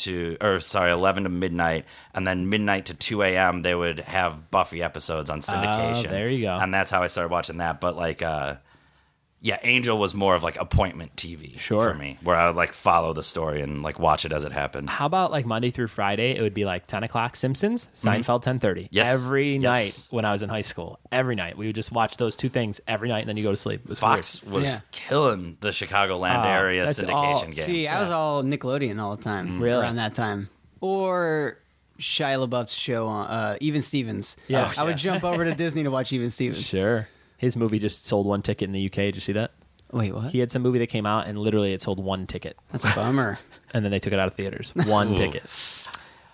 to midnight, and then midnight to 2 a.m. they would have Buffy episodes on syndication. There you go. And that's how I started watching that. But like Angel was more of like appointment TV for me, where I would like follow the story and like watch it as it happened. How about like Monday through Friday? It would be like 10 o'clock Simpsons, Seinfeld 10:30. Yes. Every night when I was in high school. Every night. We would just watch those 2 things every night, and then you go to sleep. It was Fox weird. was killing the Chicagoland area syndication game. See, I was all Nickelodeon all the time around that time. Or Shia LaBeouf's show on Even Stevens. Yeah. I would jump over to Disney to watch Even Stevens. Sure. His movie just sold 1 ticket in the UK. Did you see that? Wait, what? He had some movie that came out, and literally it sold 1 ticket. That's a bummer. And then they took it out of theaters. 1 ticket.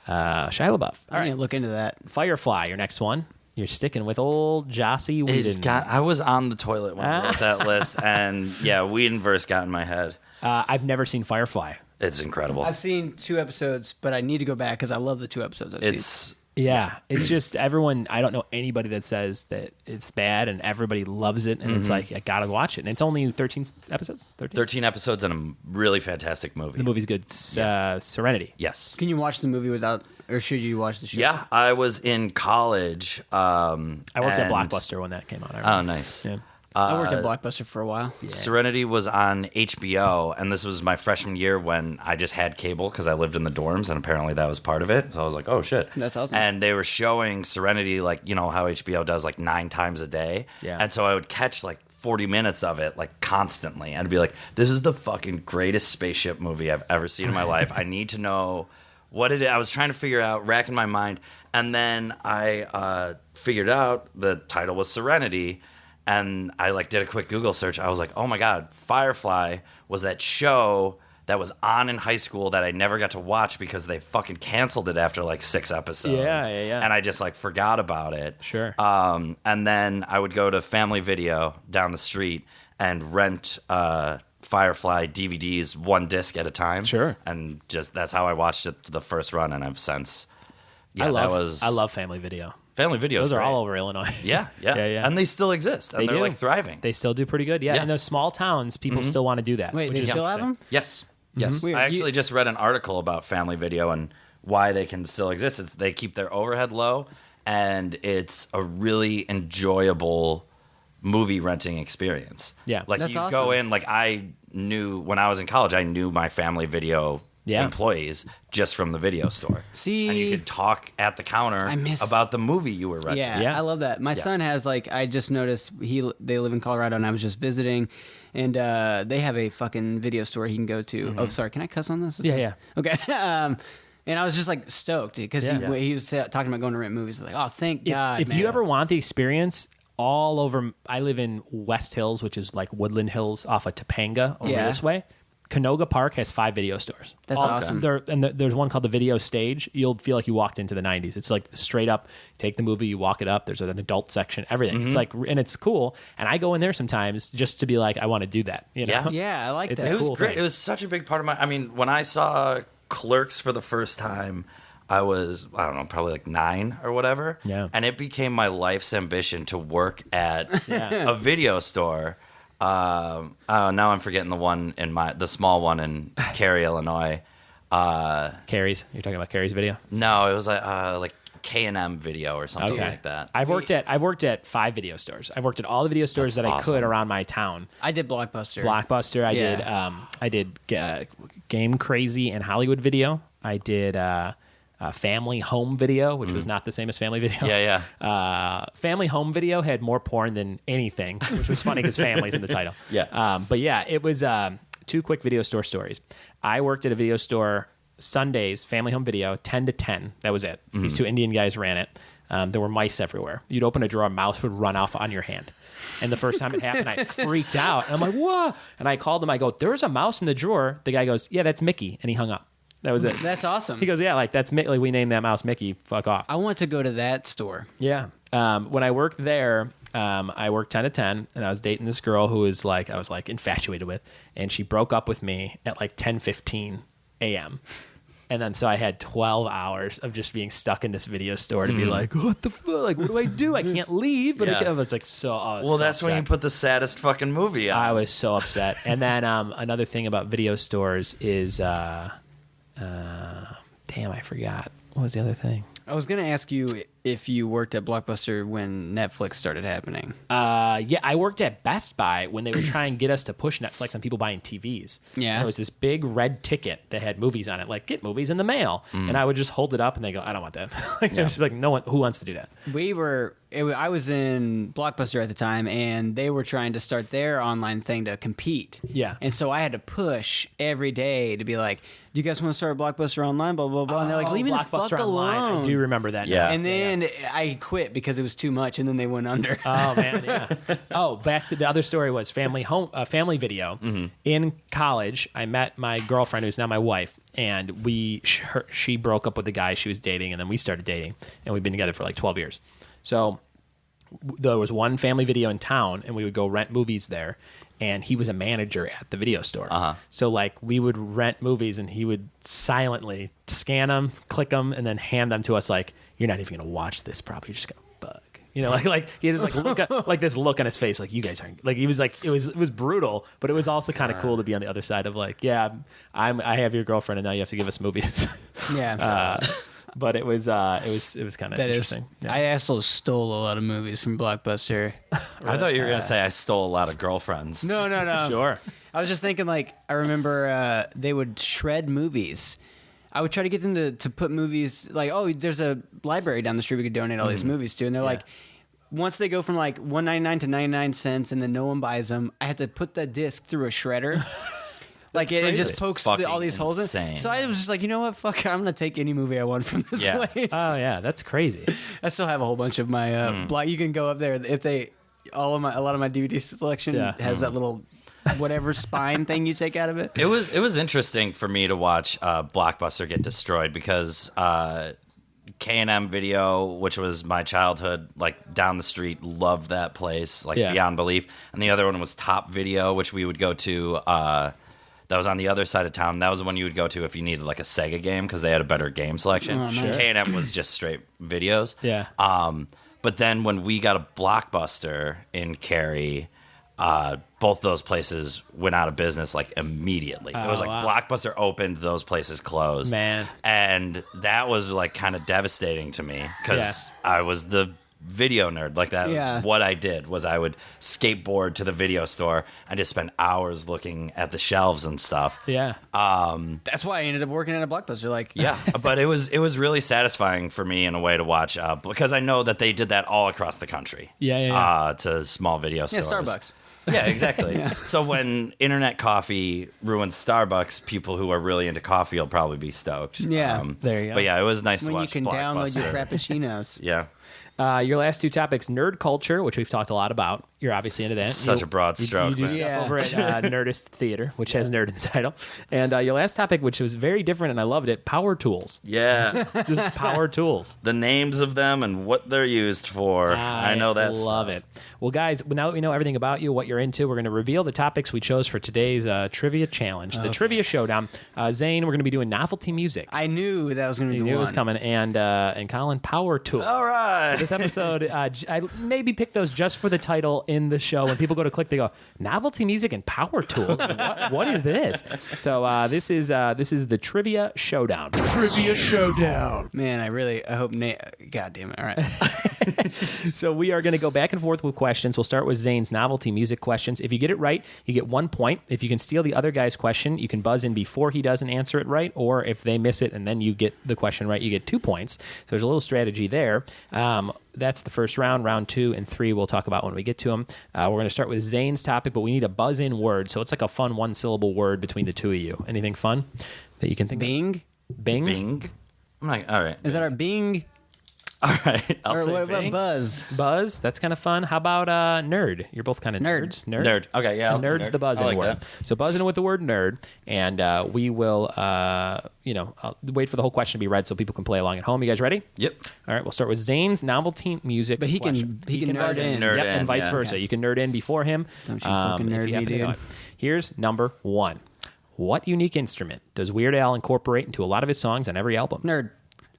Shia LaBeouf. All right, look into that. Firefly, your next one. You're sticking with old Jossy Whedon. I was on the toilet when I wrote that list, and Whedonverse got in my head. I've never seen Firefly. It's incredible. I've seen 2 episodes, but I need to go back because I love the 2 episodes I've seen. Yeah, it's just everyone. I don't know anybody that says that it's bad, and everybody loves it, and it's like I gotta watch it. And it's only 13 episodes. 13 episodes and a really fantastic movie. The movie's good. Serenity. Yes. Can you watch the movie without, or should you watch the show? Yeah, I was in college. I worked at Blockbuster when that came out. Oh, nice. Yeah. I worked at Blockbuster for a while. Yeah. Serenity was on HBO, and this was my freshman year when I just had cable because I lived in the dorms, and apparently that was part of it. So I was like, oh, shit. That's awesome. And they were showing Serenity, like, you know, how HBO does, like, 9 times a day. Yeah. And so I would catch, like, 40 minutes of it, like, constantly. And I'd be like, this is the fucking greatest spaceship movie I've ever seen in my life. I need to know what it is. I was trying to figure out, racking my mind. And then I figured out the title was Serenity. And I like did a quick Google search. I was like, oh my God, Firefly was that show that was on in high school that I never got to watch because they fucking canceled it after like 6 episodes. Yeah. And I just like forgot about it. Sure. And then I would go to Family Video down the street and rent Firefly DVDs 1 disc at a time. Sure. And just that's how I watched it the first run, and I've since. Yeah, I love Family Video. Family Videos. Those are great. all over Illinois. Yeah. And they still exist, and they're like thriving. They still do pretty good. Yeah. In those small towns, people still want to do that. Wait, they still have them? Yes. Yes. Weird. I actually just read an article about Family Video and why they can still exist. It's they keep their overhead low, and it's a really enjoyable movie renting experience. Yeah. Like That's you awesome. go in, like I knew when I was in college, I knew my Family Video employees just from the video store. See, and you could talk at the counter about the movie you were renting. Yeah, I love that. My son has like I just noticed they live in Colorado, and I was just visiting, and they have a fucking video store he can go to. Oh, sorry, can I cuss on this? Yeah. Okay. And I was just like stoked because he was talking about going to rent movies. Like, oh, thank God. If you ever want the experience, all over. I live in West Hills, which is like Woodland Hills off of Topanga over this way. Canoga Park has 5 video stores. That's awesome. There's one called the Video Stage. You'll feel like you walked into the 90s. It's like straight up, take the movie, you walk it up. There's an adult section, everything. It's like, and it's cool. And I go in there sometimes just to be like, I want to do that. You know? Yeah, I like that. It was cool great. thing. It was such a big part of my. I mean, when I saw Clerks for the first time, I was, I don't know, probably like 9 or whatever. Yeah. And it became my life's ambition to work at a video store. Now I'm forgetting the small one in Cary, Illinois. Cary's. You're talking about Cary's Video? No, it was like K&M Video or something like that. I've worked at 5 video stores. I've worked at all the video stores that I could around my town. I did Blockbuster. I did Game Crazy and Hollywood Video. I did Family Home Video, which was not the same as Family Video. Yeah. Family Home Video had more porn than anything, which was funny because family's in the title. Yeah. But yeah, it was 2 quick video store stories. I worked at a video store Sundays, Family Home Video, 10 to 10. That was it. These 2 Indian guys ran it. There were mice everywhere. You'd open a drawer, a mouse would run off on your hand. And the first time it happened, I freaked out. And I'm like, whoa. And I called him. I go, there's a mouse in the drawer. The guy goes, yeah, that's Mickey. And he hung up. That was it. That's awesome. He goes, yeah, like that's like we named that mouse Mickey. Fuck off. I want to go to that store. Yeah. When I worked there, I worked 10 to 10, and I was dating this girl who was like I was like infatuated with, and she broke up with me at like 10:15 a.m. And then so I had 12 hours of just being stuck in this video store to be like, what the fuck? Like, what do I do? I can't leave. But I was like, that's when you put the saddest fucking movie on. I was so upset. And then another thing about video stores is, damn, I forgot. What was the other thing? I was going to ask you if you worked at Blockbuster when Netflix started happening. Yeah, I worked at Best Buy when they were trying to get us to push Netflix on people buying TVs. Yeah. And there was this big red ticket that had movies on it, like, get movies in the mail. And I would just hold it up, and they go, I don't want that. It's like, no one, who wants to do that? I was in Blockbuster at the time, and they were trying to start their online thing to compete. Yeah. And so I had to push every day to be like, do you guys want to start a Blockbuster online, blah, blah, blah. And they're like, leave me the fuck alone. I do remember that. Yeah. Now. And then I quit because it was too much, and then they went under. Oh, man, yeah. Back to the other story was Family Video. In college, I met my girlfriend, who's now my wife, and she broke up with the guy she was dating, and then we started dating, and we've been together for like 12 years. So there was one Family Video in town, and we would go rent movies there, and he was a manager at the video store. So like we would rent movies, and he would silently scan them, click them, and then hand them to us like, you're not even gonna watch this. Probably you're just gonna bug. You know, like he had this like this look on his face, like you guys aren't like he was like it was brutal, but it was also kind of cool to be on the other side of like, yeah, I have your girlfriend and now you have to give us movies. Yeah. But it was kind of interesting. I also stole a lot of movies from Blockbuster. I thought you were gonna say I stole a lot of girlfriends. No. Sure. I was just thinking, like, I remember they would shred movies. I would try to get them to put movies, like, oh, there's a library down the street we could donate all these movies to. And they're like, once they go from like $1.99 to 99 cents and then no one buys them, I had to put that disc through a shredder. Like it just pokes all these holes in. So I was just like, you know what? Fuck, I'm gonna take any movie I want from this place. Oh yeah, that's crazy. I still have a whole bunch of my block. You can go up there if a lot of my DVD selection has that little whatever spine thing you take out of it. It was interesting for me to watch Blockbuster get destroyed because K&M Video, which was my childhood, like down the street, loved that place like beyond belief. And the other one was Top Video, which we would go to. That was on the other side of town. That was the one you would go to if you needed like a Sega game because they had a better game selection. Oh, nice. K&M was just straight videos. Yeah. But then when we got a Blockbuster in Cary, both those places went out of business like immediately. It was like Blockbuster opened, those places closed. Man. And that was like kind of devastating to me because I was the video nerd. Like that was what I did, was I would skateboard to the video store and just spend hours looking at the shelves and stuff. Yeah. That's why I ended up working at a Blockbuster. Like, but it was really satisfying for me in a way to watch because I know that they did that all across the country. To small video stores. Starbucks. Yeah, exactly. So when internet coffee ruins Starbucks, people who are really into coffee will probably be stoked. Yeah. There you go. But yeah, it was nice to watch when you can download Blockbuster. your frappuccinos. Yeah. Your last two topics, nerd culture, which we've talked a lot about. You're obviously into that. Such a broad stroke. You do stuff over at Nerdist Theater, which has nerd in the title. And your last topic, which was very different, and I loved it, power tools. Yeah. Just power tools. The names of them and what they're used for. I know that love it. Well, guys, now that we know everything about you, what you're into, we're going to reveal the topics we chose for today's trivia challenge, the Trivia Showdown. Zane, we're going to be doing novelty music. I knew that was going to be the one. You knew it was coming. And Colin, power tools. All right. So this episode, I maybe picked those just for the title in the show. When people go to click, they go, novelty music and power tools? What is this? So this is the Trivia Showdown. Trivia Showdown. Man, I hope God damn it. All right. So we are going to go back and forth with questions. We'll start with Zane's novelty music questions. If you get it right, you get 1 point. If you can steal the other guy's question, you can buzz in before he doesn't answer it right, or if they miss it and then you get the question right, you get 2 points. So there's a little strategy there. That's the first round. Round 2 and 3 we'll talk about when we get to them. We're going to start with Zane's topic, but we need a buzz-in word. So it's like a fun one-syllable word between the two of you. Anything fun that you can think Bing? of? Bing? Bing? I'm like, all right. Is that our Bing? All right. I'll say what Bing. about Buzz? Buzz? That's kind of fun. How about nerd? You're both kind of nerds. Nerd. Okay, yeah. Nerd's the buzz-in like word. that. So buzz in with the word nerd, and we will, I'll wait for the whole question to be read so people can play along at home. You guys ready? Yep. All right, we'll start with Zane's novelty music. But he question. can nerd in. Nerd in, and vice yeah. versa. Okay. You can nerd in before him. Don't you fucking if nerd you happen me, to know dude. it. Here's number 1. What unique instrument does Weird Al incorporate into a lot of his songs on every album? Nerd.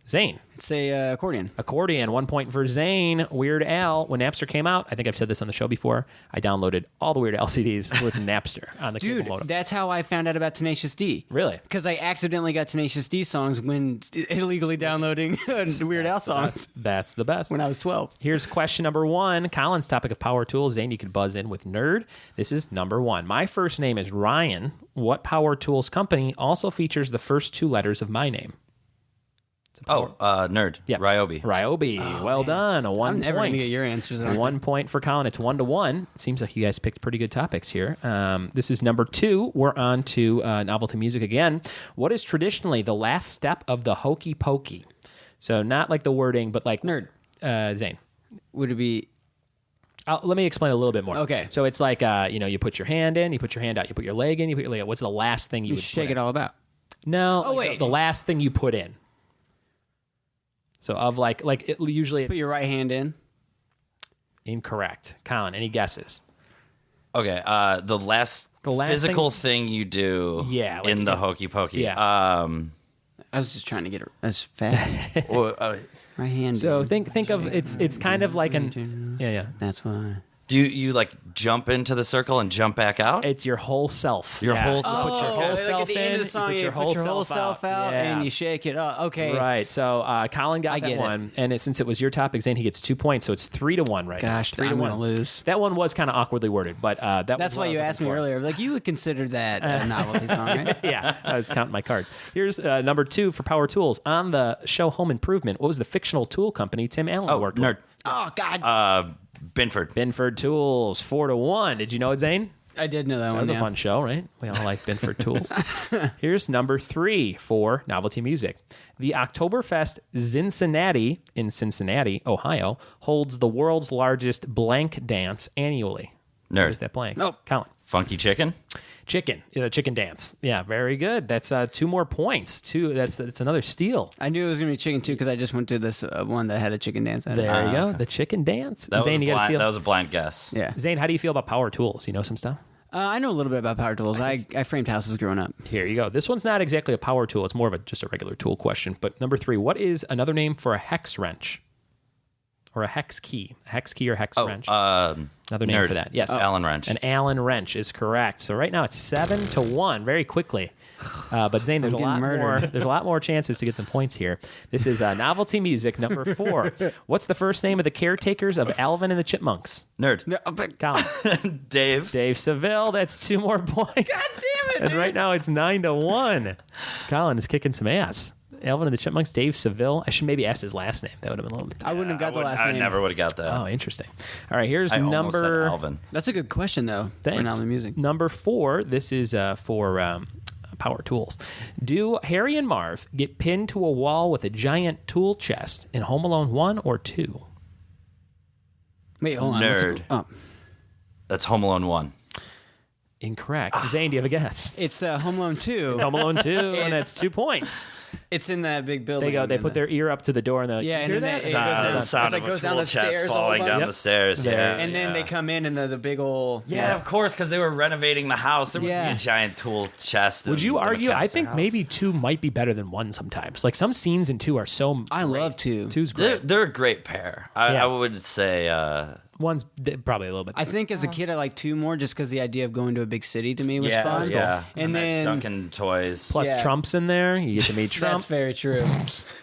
Zane. It's a accordion. Accordion, 1 point for Zane. Weird Al, when Napster came out, I think I've said this on the show before, I downloaded all the Weird Al CDs with Napster on the Dude, cable modem. that's how I found out about Tenacious D. Really? Because I accidentally got Tenacious D songs when illegally downloading Weird Al songs That's the best. when I was 12. Here's question number 1. Colin's topic of power tools. Zane, you can buzz in with nerd. This is number 1. My first name is Ryan. What power tools company also features the first 2 letters of my name? Nerd. Yeah. Ryobi. Ryobi. Well done. A 1 I'm never point. going to get your answers. 1 point for Colin. It's 1-1. It seems like you guys picked pretty good topics here. This is number 2. We're on to novelty music again. What is traditionally the last step of the hokey pokey? So not like the wording, but like Nerd. Zane. Would it be... Let me explain a little bit more. Okay. So it's like, you put your hand in, you put your hand out, you put your leg in, you put your leg out. What's the last thing you would shake put it in? all about. No. Oh, wait. The last thing you put in. So of usually it's... Put your right hand in. Incorrect. Colin, any guesses? Okay, the last physical thing you do like in the hokey pokey. Yeah. I was just trying to get it as fast. My hand. So think of it's kind of like yeah. That's why. Do you like jump into the circle and jump back out? It's your whole self. Your whole self. Put your whole self like at the end of the song, you you put your whole self out Yeah. and you shake it up. Okay. Right. So Colin got that one, and since it was your topic, Zane, he gets 2 points, so it's 3-1 right now. Gosh, I'm gonna lose. That one was kind of awkwardly worded, but that's why you asked me earlier. Like you would consider that a novelty song, right? Yeah, I was counting my cards. Here's number 2 for Power Tools. On the show Home Improvement, what was the fictional tool company Tim Allen worked nerd. with? Oh God. Binford Tools, 4-1. Did you know it, Zane? I did know that one. That was a fun show, right? We all like Binford Tools. Here's number 3 for Novelty Music. The Oktoberfest Cincinnati in Cincinnati, Ohio, holds the world's largest blank dance annually. Nerd. Where's that blank? Oh, Colin. Funky Chicken. Chicken, the chicken dance. Yeah, very good. That's 2 more points. That's another steal. I knew it was gonna be chicken too because I just went to this one that had a chicken dance. There you go. The chicken dance. That Zane, that was a blind guess. Yeah. Zane, how do you feel about power tools? You know some stuff? I know a little bit about power tools. I framed houses growing up. Here you go. This one's not exactly a power tool. It's more of just a regular tool question. But number 3, what is another name for a hex wrench? Or a hex key. A hex key or hex wrench. Another name for that. Yes. Allen wrench. An Allen wrench is correct. So right now it's 7-1, very quickly. But Zane, there's a lot more chances to get some points here. This is Novelty Music, number 4. What's the first name of the caretakers of Alvin and the Chipmunks? Nerd. No, but Colin. Dave Seville. That's 2 more points. God damn it! And right now it's 9-1. Colin is kicking some ass. Alvin and the Chipmunks, Dave Seville. I should maybe ask his last name. That would have been a little bit. I wouldn't have got the last name. I never would have got that. Oh, interesting. All right, here's I almost said number. Alvin. That's a good question though. Thanks. For Novelty Music. Number 4. This is for Power Tools. Do Harry and Marv get pinned to a wall with a giant tool chest in Home Alone 1 or 2? Wait, hold on. Nerd. That's Home Alone 1. Incorrect. Zane, do you have a guess? It's Home Alone 2. Home Alone 2, and that's 2 points. It's in that big building. They put their ear up to the door, and they're like, yeah, and hear then that? The sound of goes a down tool the chest stairs, falling down the stairs. Yeah, and then they come in and the big old. Yeah, of course, because they were renovating the house. There would be a giant tool chest. Would you argue? I think house. maybe 2 might be better than 1 sometimes. Like some scenes in 2 are so. I love 2. 2's great. They're a great pair. I would say. 1's probably a little bit. I think as a kid I liked 2 more just because the idea of going to a big city to me was fun. Yeah, and then Dunkin' Toys. Plus Trump's in there. You get to meet Trump. That's very true.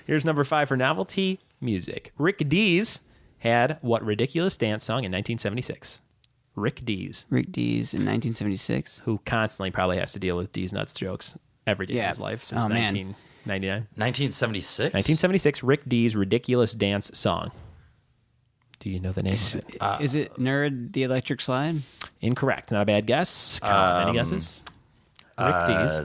Here's number 5 for Novelty Music. Rick Dees had what ridiculous dance song in 1976? Rick Dees. Rick Dees in 1976. Who constantly probably has to deal with Dees nuts jokes every day of his life since 1999. 1976? 1976, Rick Dees' ridiculous dance song. Do you know the name of it? Is it Nerd the Electric Slide? Incorrect. Not a bad guess. Any guesses? Rick Dees.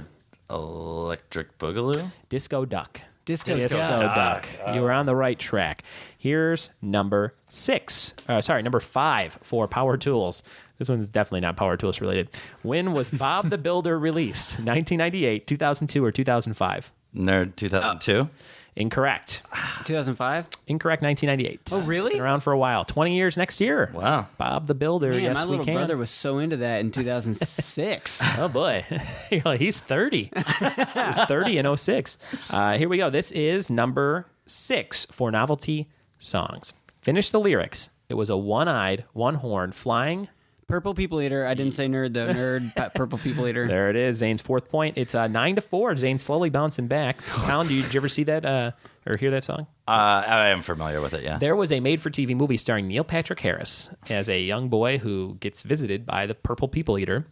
Electric Boogaloo? Disco Duck. Disco Duck. You were on the right track. Here's number 5 for Power Tools. This one's definitely not Power Tools related. When was Bob the Builder released? 1998, 2002, or 2005? Nerd 2002? Incorrect. 2005? Incorrect, 1998. Oh, really? It's been around for a while. 20 years next year. Wow. Bob the Builder. Man, yes, my little we can. brother was so into that in 2006. Oh, boy. You're like, he's 30. He was 30 in 06. Here we go. This is number 6 for Novelty Songs. Finish the lyrics. It was a one-eyed, one-horned, flying... Purple People Eater. I didn't say Nerd, though. Nerd, Purple People Eater. There it is. Zane's 4th point. It's 9-4. Zane's slowly bouncing back. Colin, did you ever see that or hear that song? I am familiar with it, yeah. There was a made-for-TV movie starring Neil Patrick Harris as a young boy who gets visited by the Purple People Eater.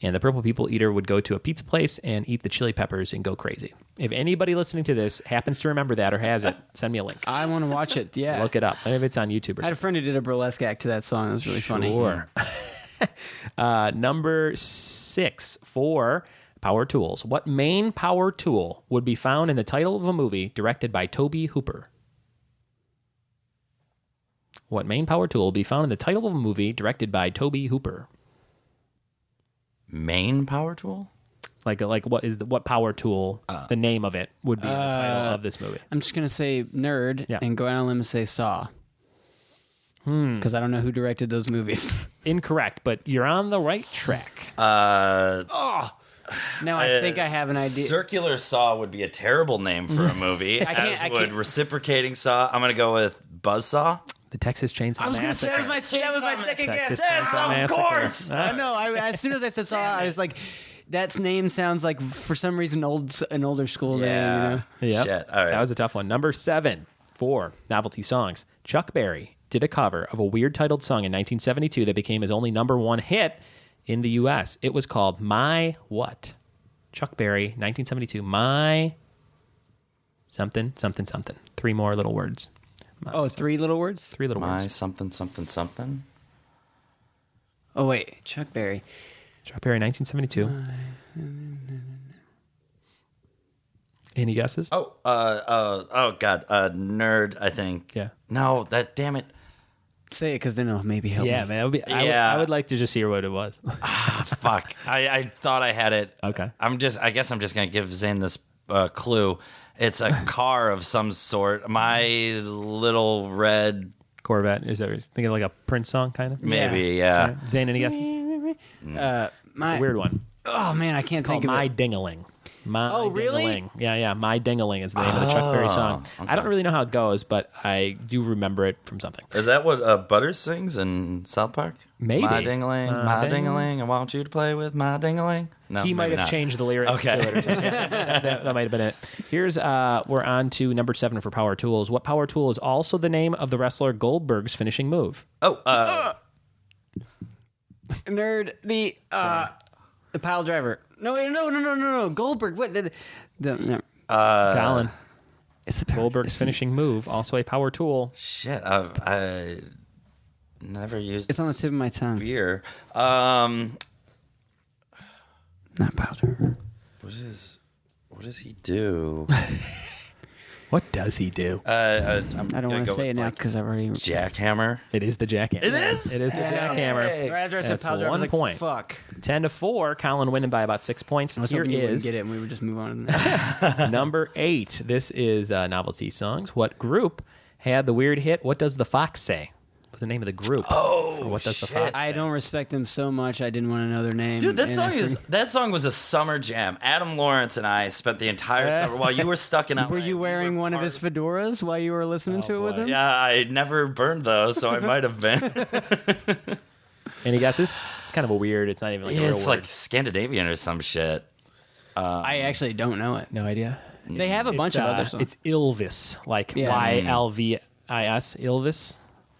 And the Purple People Eater would go to a pizza place and eat the chili peppers and go crazy. If anybody listening to this happens to remember that or has it, send me a link. I want to watch it, yeah. Look it up. Maybe it's on YouTube or I had a friend who did a burlesque act to that song. It was really funny. Sure. Number 6 for Power Tools. What main power tool would be found in the title of a movie directed by Tobe Hooper? What main power tool will be found in the title of a movie directed by Tobe Hooper? Main power tool? Like what power tool? The name of it would be in the title of this movie. I'm just gonna say Nerd and go out on a limb and say Saw. Because I don't know who directed those movies. Incorrect, but you're on the right track. Now I think I have an idea. Circular Saw would be a terrible name for a movie, as would Reciprocating Saw. I'm going to go with Buzzsaw. The Texas Chainsaw Massacre. I was going to say that was my second guess. Of course. I know. As soon as I said Saw, I was like, that name sounds like, for some reason, an older school name. You know? Yep. Shit. All right. That was a tough one. Number 7 for novelty songs. Chuck Berry did a cover of a weird titled song in 1972 that became his only number 1 hit in the U.S. It was called My What? Chuck Berry, 1972. My something, something, something. 3 more little words. 3 little words? 3 little My words. something, something, something. Oh, wait. Chuck Berry. Chuck Berry, 1972. Any guesses? Oh, God. Nerd, I think. Yeah. No, damn it. Say it, because then it'll maybe help Yeah, me. man. I would like to just hear what it was. Fuck. I thought I had it. Okay. I guess I'm just going to give Zane this clue. It's a car of some sort. My Little Red Corvette. Is that thinking like a Prince song, kind of? Maybe, yeah. Right. Zane, any guesses? My It's a weird one. Oh man, I can't Called think of My it. Dingaling. My Oh, really? Dingaling. Yeah. My Dingaling is the name of the Chuck Berry song. Okay. I don't really know how it goes, but I do remember it from something. Is that what Butters sings in South Park? Maybe. My ding-a-ling, my ding-a-ling, I want you to play with my ding-a-ling. No, He might maybe have not. changed the lyrics to it or something. that might have been it. Here's we're on to number 7 for power tools. What power tool is also the name of the wrestler Goldberg's finishing move? Nerd. The pile driver. No. Goldberg. What did? No. Colin. It's the Goldberg's finishing move, also a power tool. Shit, I never used. It's on the tip of my tongue. Beer. Not pile driver. What does he do? What does he do? I don't want to say it now because I've already. Jackhammer. It is the jackhammer. It is? It is the jackhammer. Right after I said That's pile driver, I was 1 like, point. fuck. 10-4. Colin winning by about 6 points. I was Here hoping you wouldn't is get it and we would just move on to the next. number 8. This is novelty songs. What group had the weird hit? What Does the Fox Say? Was the name of the group? For What Does the Fox Say? I don't respect them so much. I didn't want to know their name. Dude, that And song was a summer jam. Adam Lawrence and I spent the entire summer while you were stuck in LA. Were you wearing one of his fedoras while you were listening to it with him? Yeah, I never burned those, so I might have been. Any guesses? It's kind of a weird. It's not even like a real It's word. like Scandinavian or some shit. I actually don't know it. No idea. They have a bunch of other songs. It's Ylvis, like Yeah. Ylvis. Ylvis.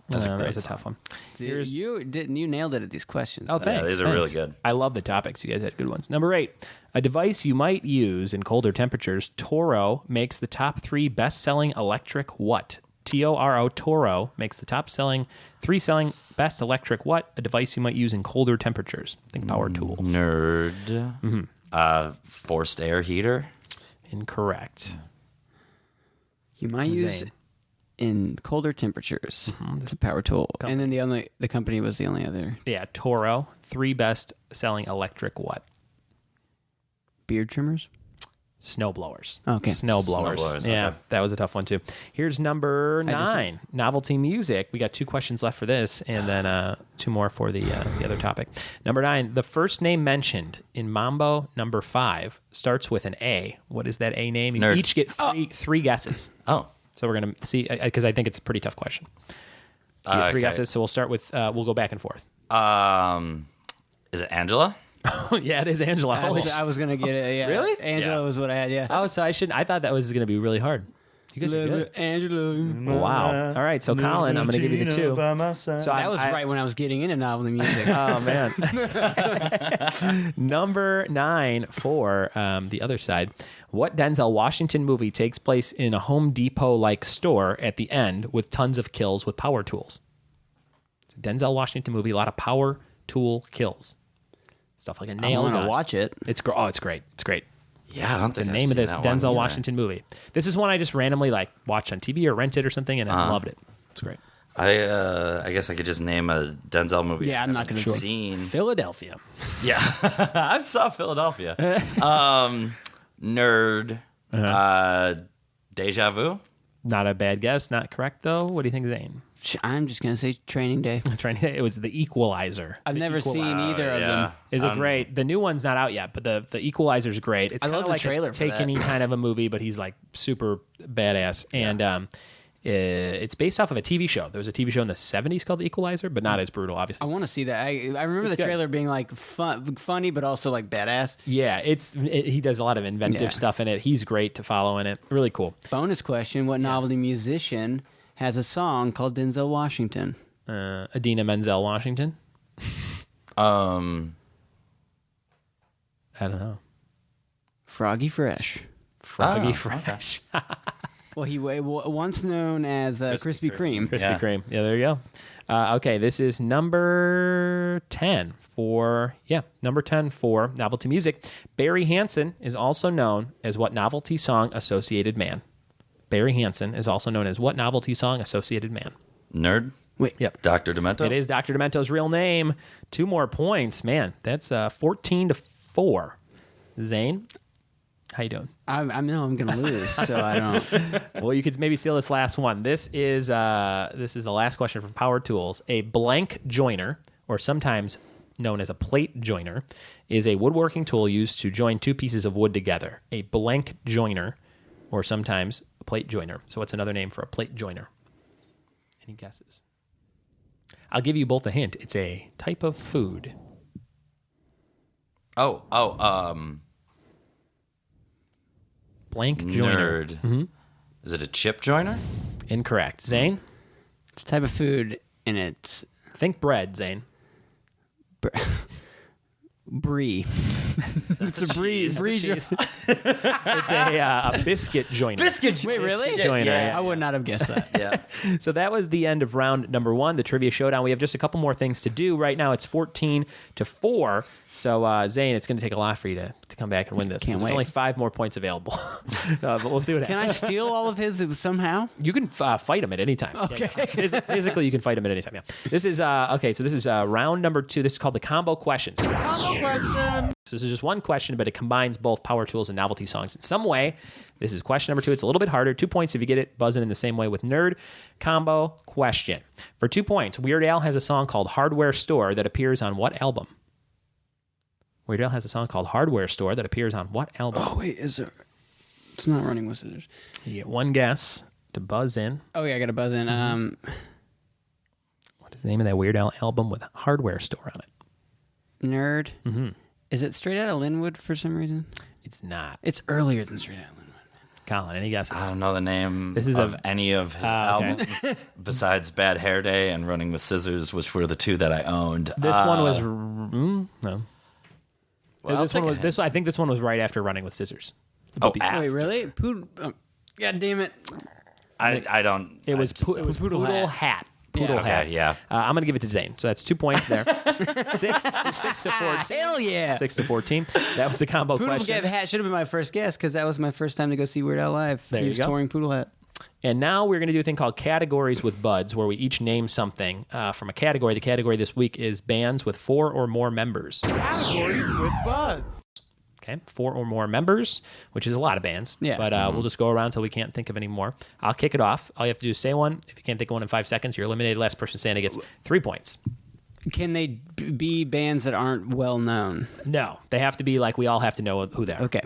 That's a that great was a song. tough one. You nailed it at these questions. Oh, though. thanks. Yeah, these are thanks. really good. I love the topics. You guys had good ones. Number 8. A device you might use in colder temperatures. Toro makes the top 3 best-selling electric what? Toro. Toro makes the top 3 selling best electric what? A device you might use in colder temperatures. Think power tools. Nerd. Forced air heater. Incorrect. You might use Zane. in colder temperatures. It's a power tool. And then the company was the only other. Yeah, Toro. 3 best-selling electric what? Beard trimmers? Snowblowers. Okay. Snowblowers. Snowblowers, Yeah, okay. that was a tough one too. Here's number I just- 9. Novelty music. We got 2 questions left for this, and then 2 more for the other topic. Number 9. The first name mentioned in Mambo number 5 starts with an A. What is that A name? You Nerd. each get 3 guesses. Oh. So we're gonna see because I think it's a pretty tough question. You get 3 Okay. guesses. So we'll start with. We'll go back and forth. Is it Angela? Yeah, it is Angela. I was going to get it. Yeah. Really? Angela Yeah. was what I had, yeah. Oh, so I thought that was going to be really hard. You guys are good. Angela. Wow. All right. So Colin, I'm going to give you the 2. So That was right when I was getting into novelty music. Oh man. Number 9 for the other side. What Denzel Washington movie takes place in a Home Depot-like store at the end with tons of kills with power tools? It's a Denzel Washington movie. A lot of power tool kills. Stuff like a I nail want to gun. watch it. It's great. It's great. Yeah, I don't The think name of this I've seen that one Denzel either. Washington movie. This is one I just randomly watched on TV or rented or something, and I loved it. It's great. I guess I could just name a Denzel movie. Yeah, I'm not going gonna to Sure. seen. Philadelphia. Yeah, I saw Philadelphia. Nerd. Deja Vu. Not a bad guess. Not correct though. What do you think, Zane? I'm just gonna say Training Day. Training Day. It was The Equalizer. I've never seen either of them. Is it great? The new one's not out yet, but the Equalizer's great. It's I love the like trailer a for that. Taken kind of a movie, but he's like super badass. And it's based off of a TV show. There was a TV show in the 70s called The Equalizer, but not as brutal, obviously. I want to see that. I remember the trailer being like funny, but also like badass. Yeah, he does a lot of inventive stuff in it. He's great to follow in it. Really cool. Bonus question: what novelty musician has a song called Denzel Washington? Idina Menzel Washington. I don't know. Froggy Fresh. Froggy Fresh. Okay. Well, he once known as Krispy Kreme. Krispy Kreme. Yeah, there you go. Okay, this is number 10 for novelty music. Barry Hansen is also known as what novelty song associated man? Barry Hansen is also known as what novelty song associated man? Nerd? Wait. Yep. Dr. Demento? It is Dr. Demento's real name. 2 more points. Man, that's 14-4. Zane, how you doing? I know I'm going to lose, so I don't. Well, you could maybe steal this last one. This is the last question from Power Tools. A blank joiner, or sometimes known as a plate joiner, is a woodworking tool used to join 2 pieces of wood together. A blank joiner, or sometimes a plate joiner. So what's another name for a plate joiner? Any guesses? I'll give you both a hint. It's a type of food. Blank joiner. Nerd. Mm-hmm. Is it a chip joiner? Incorrect. Zane? It's a type of food, and it's Think bread, Zane. brie. It's a brie. It's a biscuit joiner. Wait, really? Joiner. Yeah, I would not have guessed that. Yeah. So that was the end of round number 1, the Trivia Showdown. We have just a couple more things to do. Right now it's 14-4. So, Zane, it's going to take a lot for you to come back and win this. Can't wait. There's only 5 more points available. But we'll see what happens. Can I steal all of his somehow? You can fight him at any time. Okay. Yeah. Physically, you can fight him at any time. Yeah. This is okay. So this is round number 2. This is called the combo questions. Combo question. So this is just one question, but it combines both Power Tools and novelty songs in some way. This is question number 2. It's a little bit harder. 2 points if you get it. Buzzing in the same way with Nerd. Combo question. For 2 points, Weird Al has a song called Hardware Store that appears on what album? Weird Al has a song called Hardware Store that appears on what album? Oh, wait, is there... It's not Running with Scissors. You get one guess to buzz in. Oh, yeah, I got to buzz in. What is the name of that Weird Al album with Hardware Store on it? Nerd. Mm-hmm. Is it Straight Outta Linwood for some reason? It's not. It's earlier than Straight Outta Linwood. Colin, any guesses? I don't know the name This is any of his albums besides Bad Hair Day and Running with Scissors, which were the 2 that I owned. This one was no. Well, I think this one was right after Running with Scissors. After. Wait, really? God damn it. I don't. It was Poodle Poodle Hat. Hat. Poodle Okay, Hat. yeah. I'm going to give it to Zane. So that's 2 points there. 6-14. Hell yeah. 6-14. That was the combo Poodle question. Hat should have been my first guess because that was my first time to go see Weird Al live. There he you was go. touring Poodle Hat. And now we're going to do a thing called Categories with Buds, where we each name something from a category. The category this week is bands with 4 or more members. Categories with buds. Okay, 4 or more members, which is a lot of bands. Yeah. But we'll just go around until we can't think of any more. I'll kick it off. All you have to do is say one. If you can't think of one in 5 seconds, you're eliminated. Last person saying it gets 3 points. Can they be bands that aren't well known? No, they have to be like we all have to know who they are. Okay.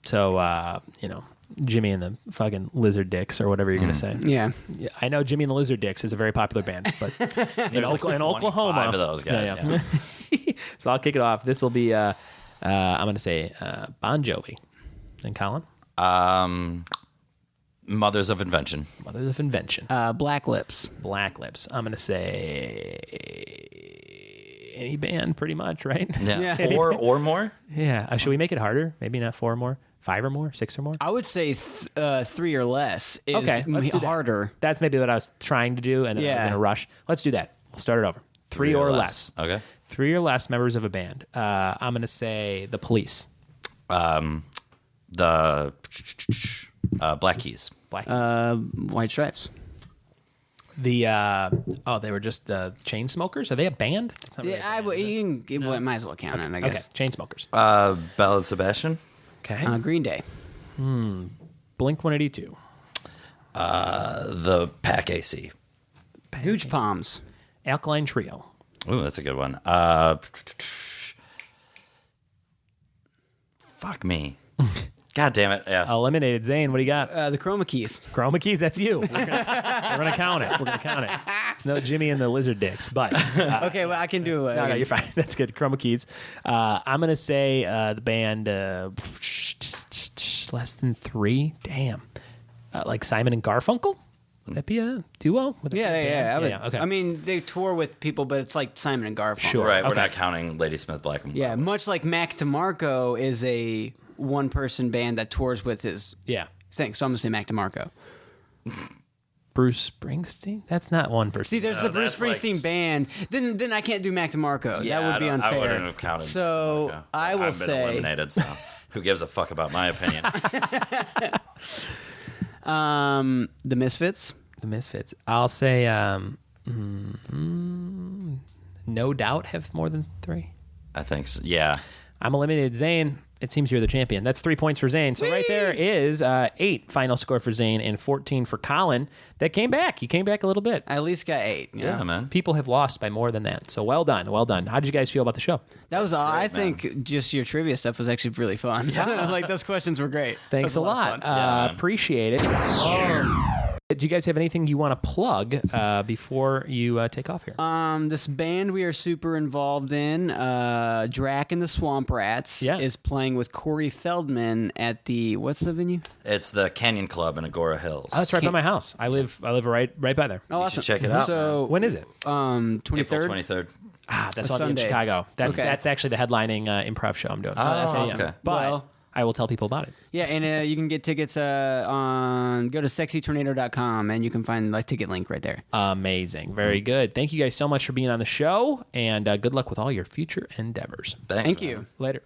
So, Jimmy and the fucking Lizard Dicks or whatever you're going to say. Yeah. Yeah, I know Jimmy and the Lizard Dicks is a very popular band, but in Oklahoma. 25 of those guys. Yeah. So I'll kick it off. This will be, I'm going to say Bon Jovi. And Colin? Mothers of Invention. Mothers of Invention. Black Lips. Black Lips. I'm going to say any band, pretty much, right? Yeah. 4 or more? Yeah. Should we make it harder? Maybe not 4 or more? 5 or more? 6 or more? I would say 3 or less is Okay, let's do that. harder. That's maybe what I was trying to do, and I was in a rush. Let's do that. We'll start it over. 3 or less. Okay. 3 or less members of a band. I'm going to say the Police. The Black Keys. Black Keys. White Stripes. They were just chain smokers. Are they a band? That's not really a band, It might as well count it, I guess. okay, chain smokers. Belle Sebastian. Okay. Green Day. Blink 182. The Pack AC. Gooch Palms. Alkaline Trio. Ooh, that's a good one. Fuck me. God damn it. Yeah. Eliminated. Zane, what do you got? The Chroma Keys. Chroma Keys, that's you. We're gonna count it. We're gonna count it. It's no Jimmy and the Lizard Dicks, but okay, well I can do it. No, you're fine. That's good. Chroma Keys. I'm gonna say the band less than 3. Damn. Like Simon and Garfunkel. Would that be a duo? Yeah. Okay. I mean, they tour with people, but it's like Simon and Garfunkel. Sure. Right, we're Okay. not counting Ladysmith Black and White. Yeah, much like Mac DeMarco is a one-person band that tours with his thing. So I'm gonna say Mac DeMarco. Bruce Springsteen? That's not one person. See, there's the Bruce Springsteen band. Then I can't do Mac DeMarco. Yeah, that would be unfair. I wouldn't have counted. So DeMarco. I will I've been eliminated. So who gives a fuck about my opinion? The Misfits. The Misfits. I'll say No Doubt have more than 3. I think so. Yeah. I'm eliminated. Zane, it seems you're the champion. That's 3 points for Zane. So right there is 8 final score for Zane and 14 for Colin. That came back. He came back a little bit. I at least got 8. Yeah, man. People have lost by more than that. So well done. Well done. How did you guys feel about the show? That was I think just your trivia stuff was actually really fun. Yeah. Like those questions were great. Thanks a lot. Appreciate it. Do you guys have anything you want to plug before you take off here? This band we are super involved in, Drac and the Swamp Rats, is playing with Corey Feldman at the, what's the venue? It's the Canyon Club in Agora Hills. Oh, that's right by my house. I live right by there. Oh, awesome. You should check it out. So when is it? 23rd. April 23rd. That's a in Sunday. Chicago. That's actually the headlining improv show I'm doing. Oh, that's awesome. Okay. But I will tell people about it. Yeah, and you can get tickets go to sexytornado.com and you can find the ticket link right there. Amazing. Very good. Thank you guys so much for being on the show, and good luck with all your future endeavors. Thank you. Later.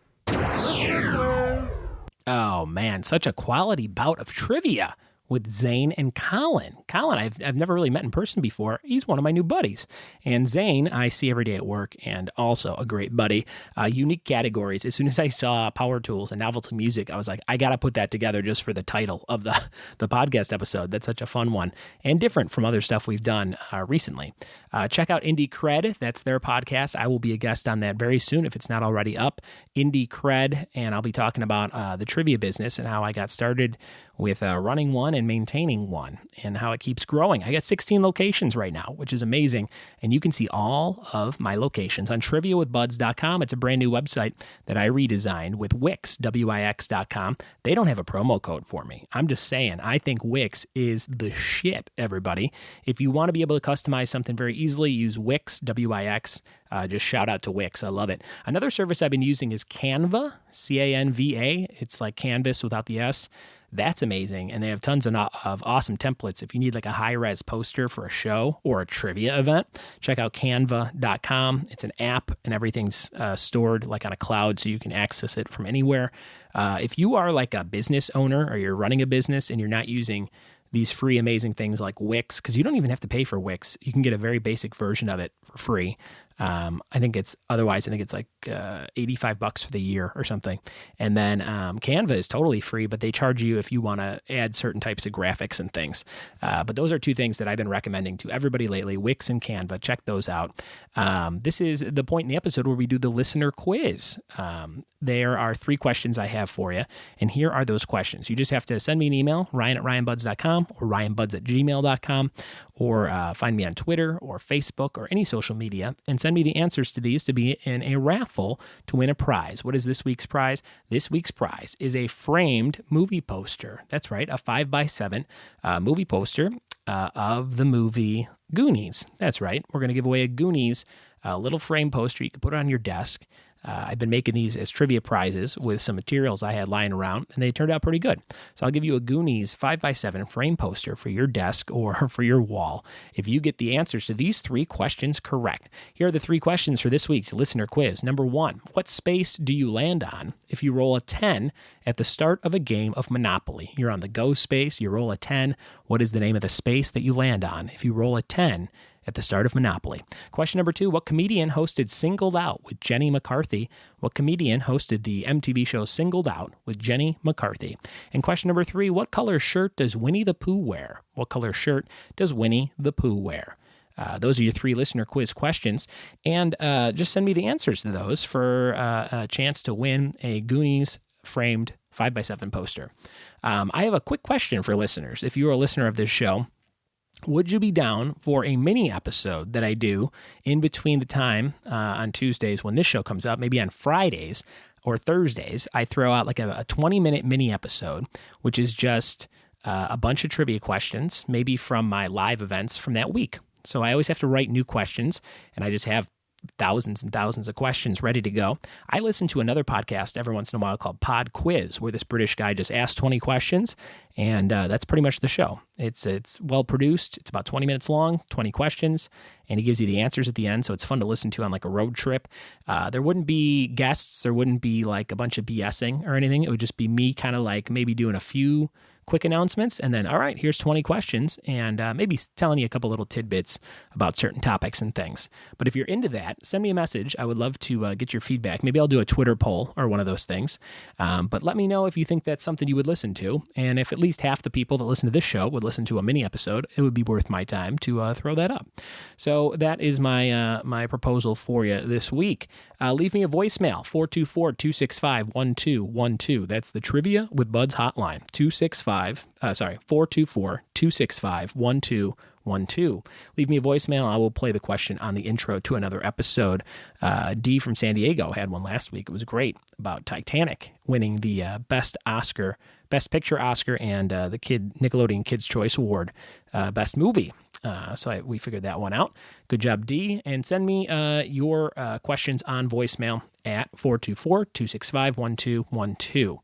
Oh, man. Such a quality bout of trivia with Zane and Colin. Colin, I've never really met in person before. He's one of my new buddies. And Zane, I see every day at work, and also a great buddy. Unique categories. As soon as I saw Power Tools and Novelty Music, I was like, I got to put that together just for the title of the podcast episode. That's such a fun one and different from other stuff we've done recently. Check out Indie Cred. That's their podcast. I will be a guest on that very soon if it's not already up. Indie Cred, and I'll be talking about the trivia business and how I got started with running one and maintaining one and how it keeps growing. I got 16 locations right now, which is amazing. And you can see all of my locations on triviawithbuds.com. It's a brand new website that I redesigned with Wix, Wix.com. They don't have a promo code for me. I'm just saying, I think Wix is the shit, everybody. If you want to be able to customize something very easily, use Wix, Wix. Just shout out to Wix. I love it. Another service I've been using is Canva, Canva. It's like Canvas without the S. That's amazing. And they have tons of awesome templates. If you need like a high-res poster for a show or a trivia event, check out canva.com. It's an app and everything's stored like on a cloud so you can access it from anywhere. If you are like a business owner or you're running a business and you're not using these free amazing things like Wix, because you don't even have to pay for Wix. You can get a very basic version of it for free. I think it's like $85 for the year or something. And then Canva is totally free, but they charge you if you want to add certain types of graphics and things. But those are two things that I've been recommending to everybody lately, Wix and Canva. Check those out. This is the point in the episode where we do the listener quiz. There are 3 questions I have for you, and here are those questions. You just have to send me an email, ryan@ryanbuds.com or ryanbuds@gmail.com, or find me on Twitter or Facebook or any social media, and send me the answers to these to be in a raffle to win a prize. What is this week's prize? This week's prize is a framed movie poster. That's right, a 5x7 movie poster of the movie Goonies. That's right. We're going to give away a Goonies little frame poster. You can put it on your desk. I've been making these as trivia prizes with some materials I had lying around, and they turned out pretty good. So I'll give you a Goonies 5x7 frame poster for your desk or for your wall if you get the answers to these 3 questions correct. Here are the 3 questions for this week's listener quiz. Number 1, what space do you land on if you roll a 10 at the start of a game of Monopoly? You're on the go space, you roll a 10. What is the name of the space that you land on if you roll a 10 at the start of Monopoly? Question number 2, what comedian hosted Singled Out with Jenny McCarthy? What comedian hosted the MTV show Singled Out with Jenny McCarthy? And question number 3, what color shirt does Winnie the Pooh wear? What color shirt does Winnie the Pooh wear? Those are your 3 listener quiz questions. And just send me the answers to those for a chance to win a Goonies framed 5x7 poster. I have a quick question for listeners. If you're a listener of this show, would you be down for a mini episode that I do in between the time on Tuesdays when this show comes up, maybe on Fridays or Thursdays? I throw out like a 20-minute mini episode, which is just a bunch of trivia questions, maybe from my live events from that week. So I always have to write new questions, and I just have thousands and thousands of questions ready to go. I listen to another podcast every once in a while called Pod Quiz, where this British guy just asks 20 questions, and that's pretty much the show. It's well produced. It's about 20 minutes long, 20 questions, and he gives you the answers at the end, so it's fun to listen to on like a road trip. There wouldn't be guests. There wouldn't be like a bunch of BSing or anything. It would just be me kind of like maybe doing a few quick announcements, and then, all right, here's 20 questions, and maybe telling you a couple little tidbits about certain topics and things. But if you're into that, send me a message. I would love to get your feedback. Maybe I'll do a Twitter poll or one of those things. But let me know if you think that's something you would listen to, and if at least half the people that listen to this show would listen to a mini episode, it would be worth my time to throw that up. So that is my my proposal for you this week. Leave me a voicemail, 424-265-1212. That's the Trivia with Buds hotline, 424-265-1212. Leave me a voicemail. I will play the question on the intro to another episode. D from San Diego had one last week. It was great about Titanic winning the Best Picture Oscar and the Nickelodeon Kids' Choice Award, Best Movie. So we figured that one out. Good job, D. And send me your questions on voicemail at 424-265-1212.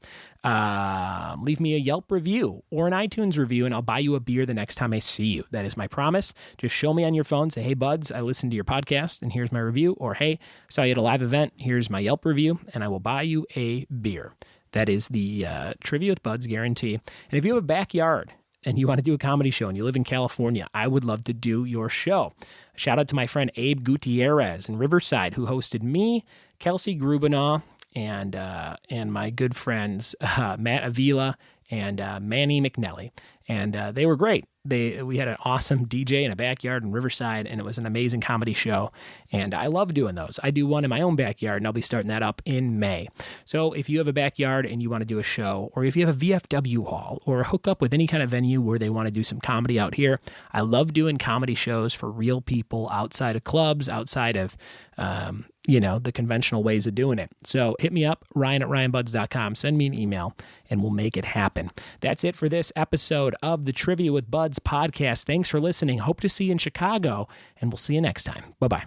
Leave me a Yelp review or an iTunes review, and I'll buy you a beer the next time I see you. That is my promise. Just show me on your phone. Say, hey, Buds, I listened to your podcast, and here's my review. Or, hey, saw you at a live event. Here's my Yelp review, and I will buy you a beer. That is the Trivia with Buds guarantee. And if you have a backyard and you want to do a comedy show and you live in California, I would love to do your show. Shout out to my friend Abe Gutierrez in Riverside, who hosted me, Kelsey Grubinaw, and my good friends Matt Avila and Manny McNelly. And they were great. We had an awesome DJ in a backyard in Riverside, and it was an amazing comedy show. And I love doing those. I do one in my own backyard, and I'll be starting that up in May. So if you have a backyard and you want to do a show, or if you have a VFW hall, or hook up with any kind of venue where they want to do some comedy out here, I love doing comedy shows for real people outside of clubs, outside of the conventional ways of doing it. So hit me up, Ryan@RyanBuds.com. Send me an email, and we'll make it happen. That's it for this episode of the Trivia with Buds podcast. Thanks for listening. Hope to see you in Chicago, and we'll see you next time. Bye-bye.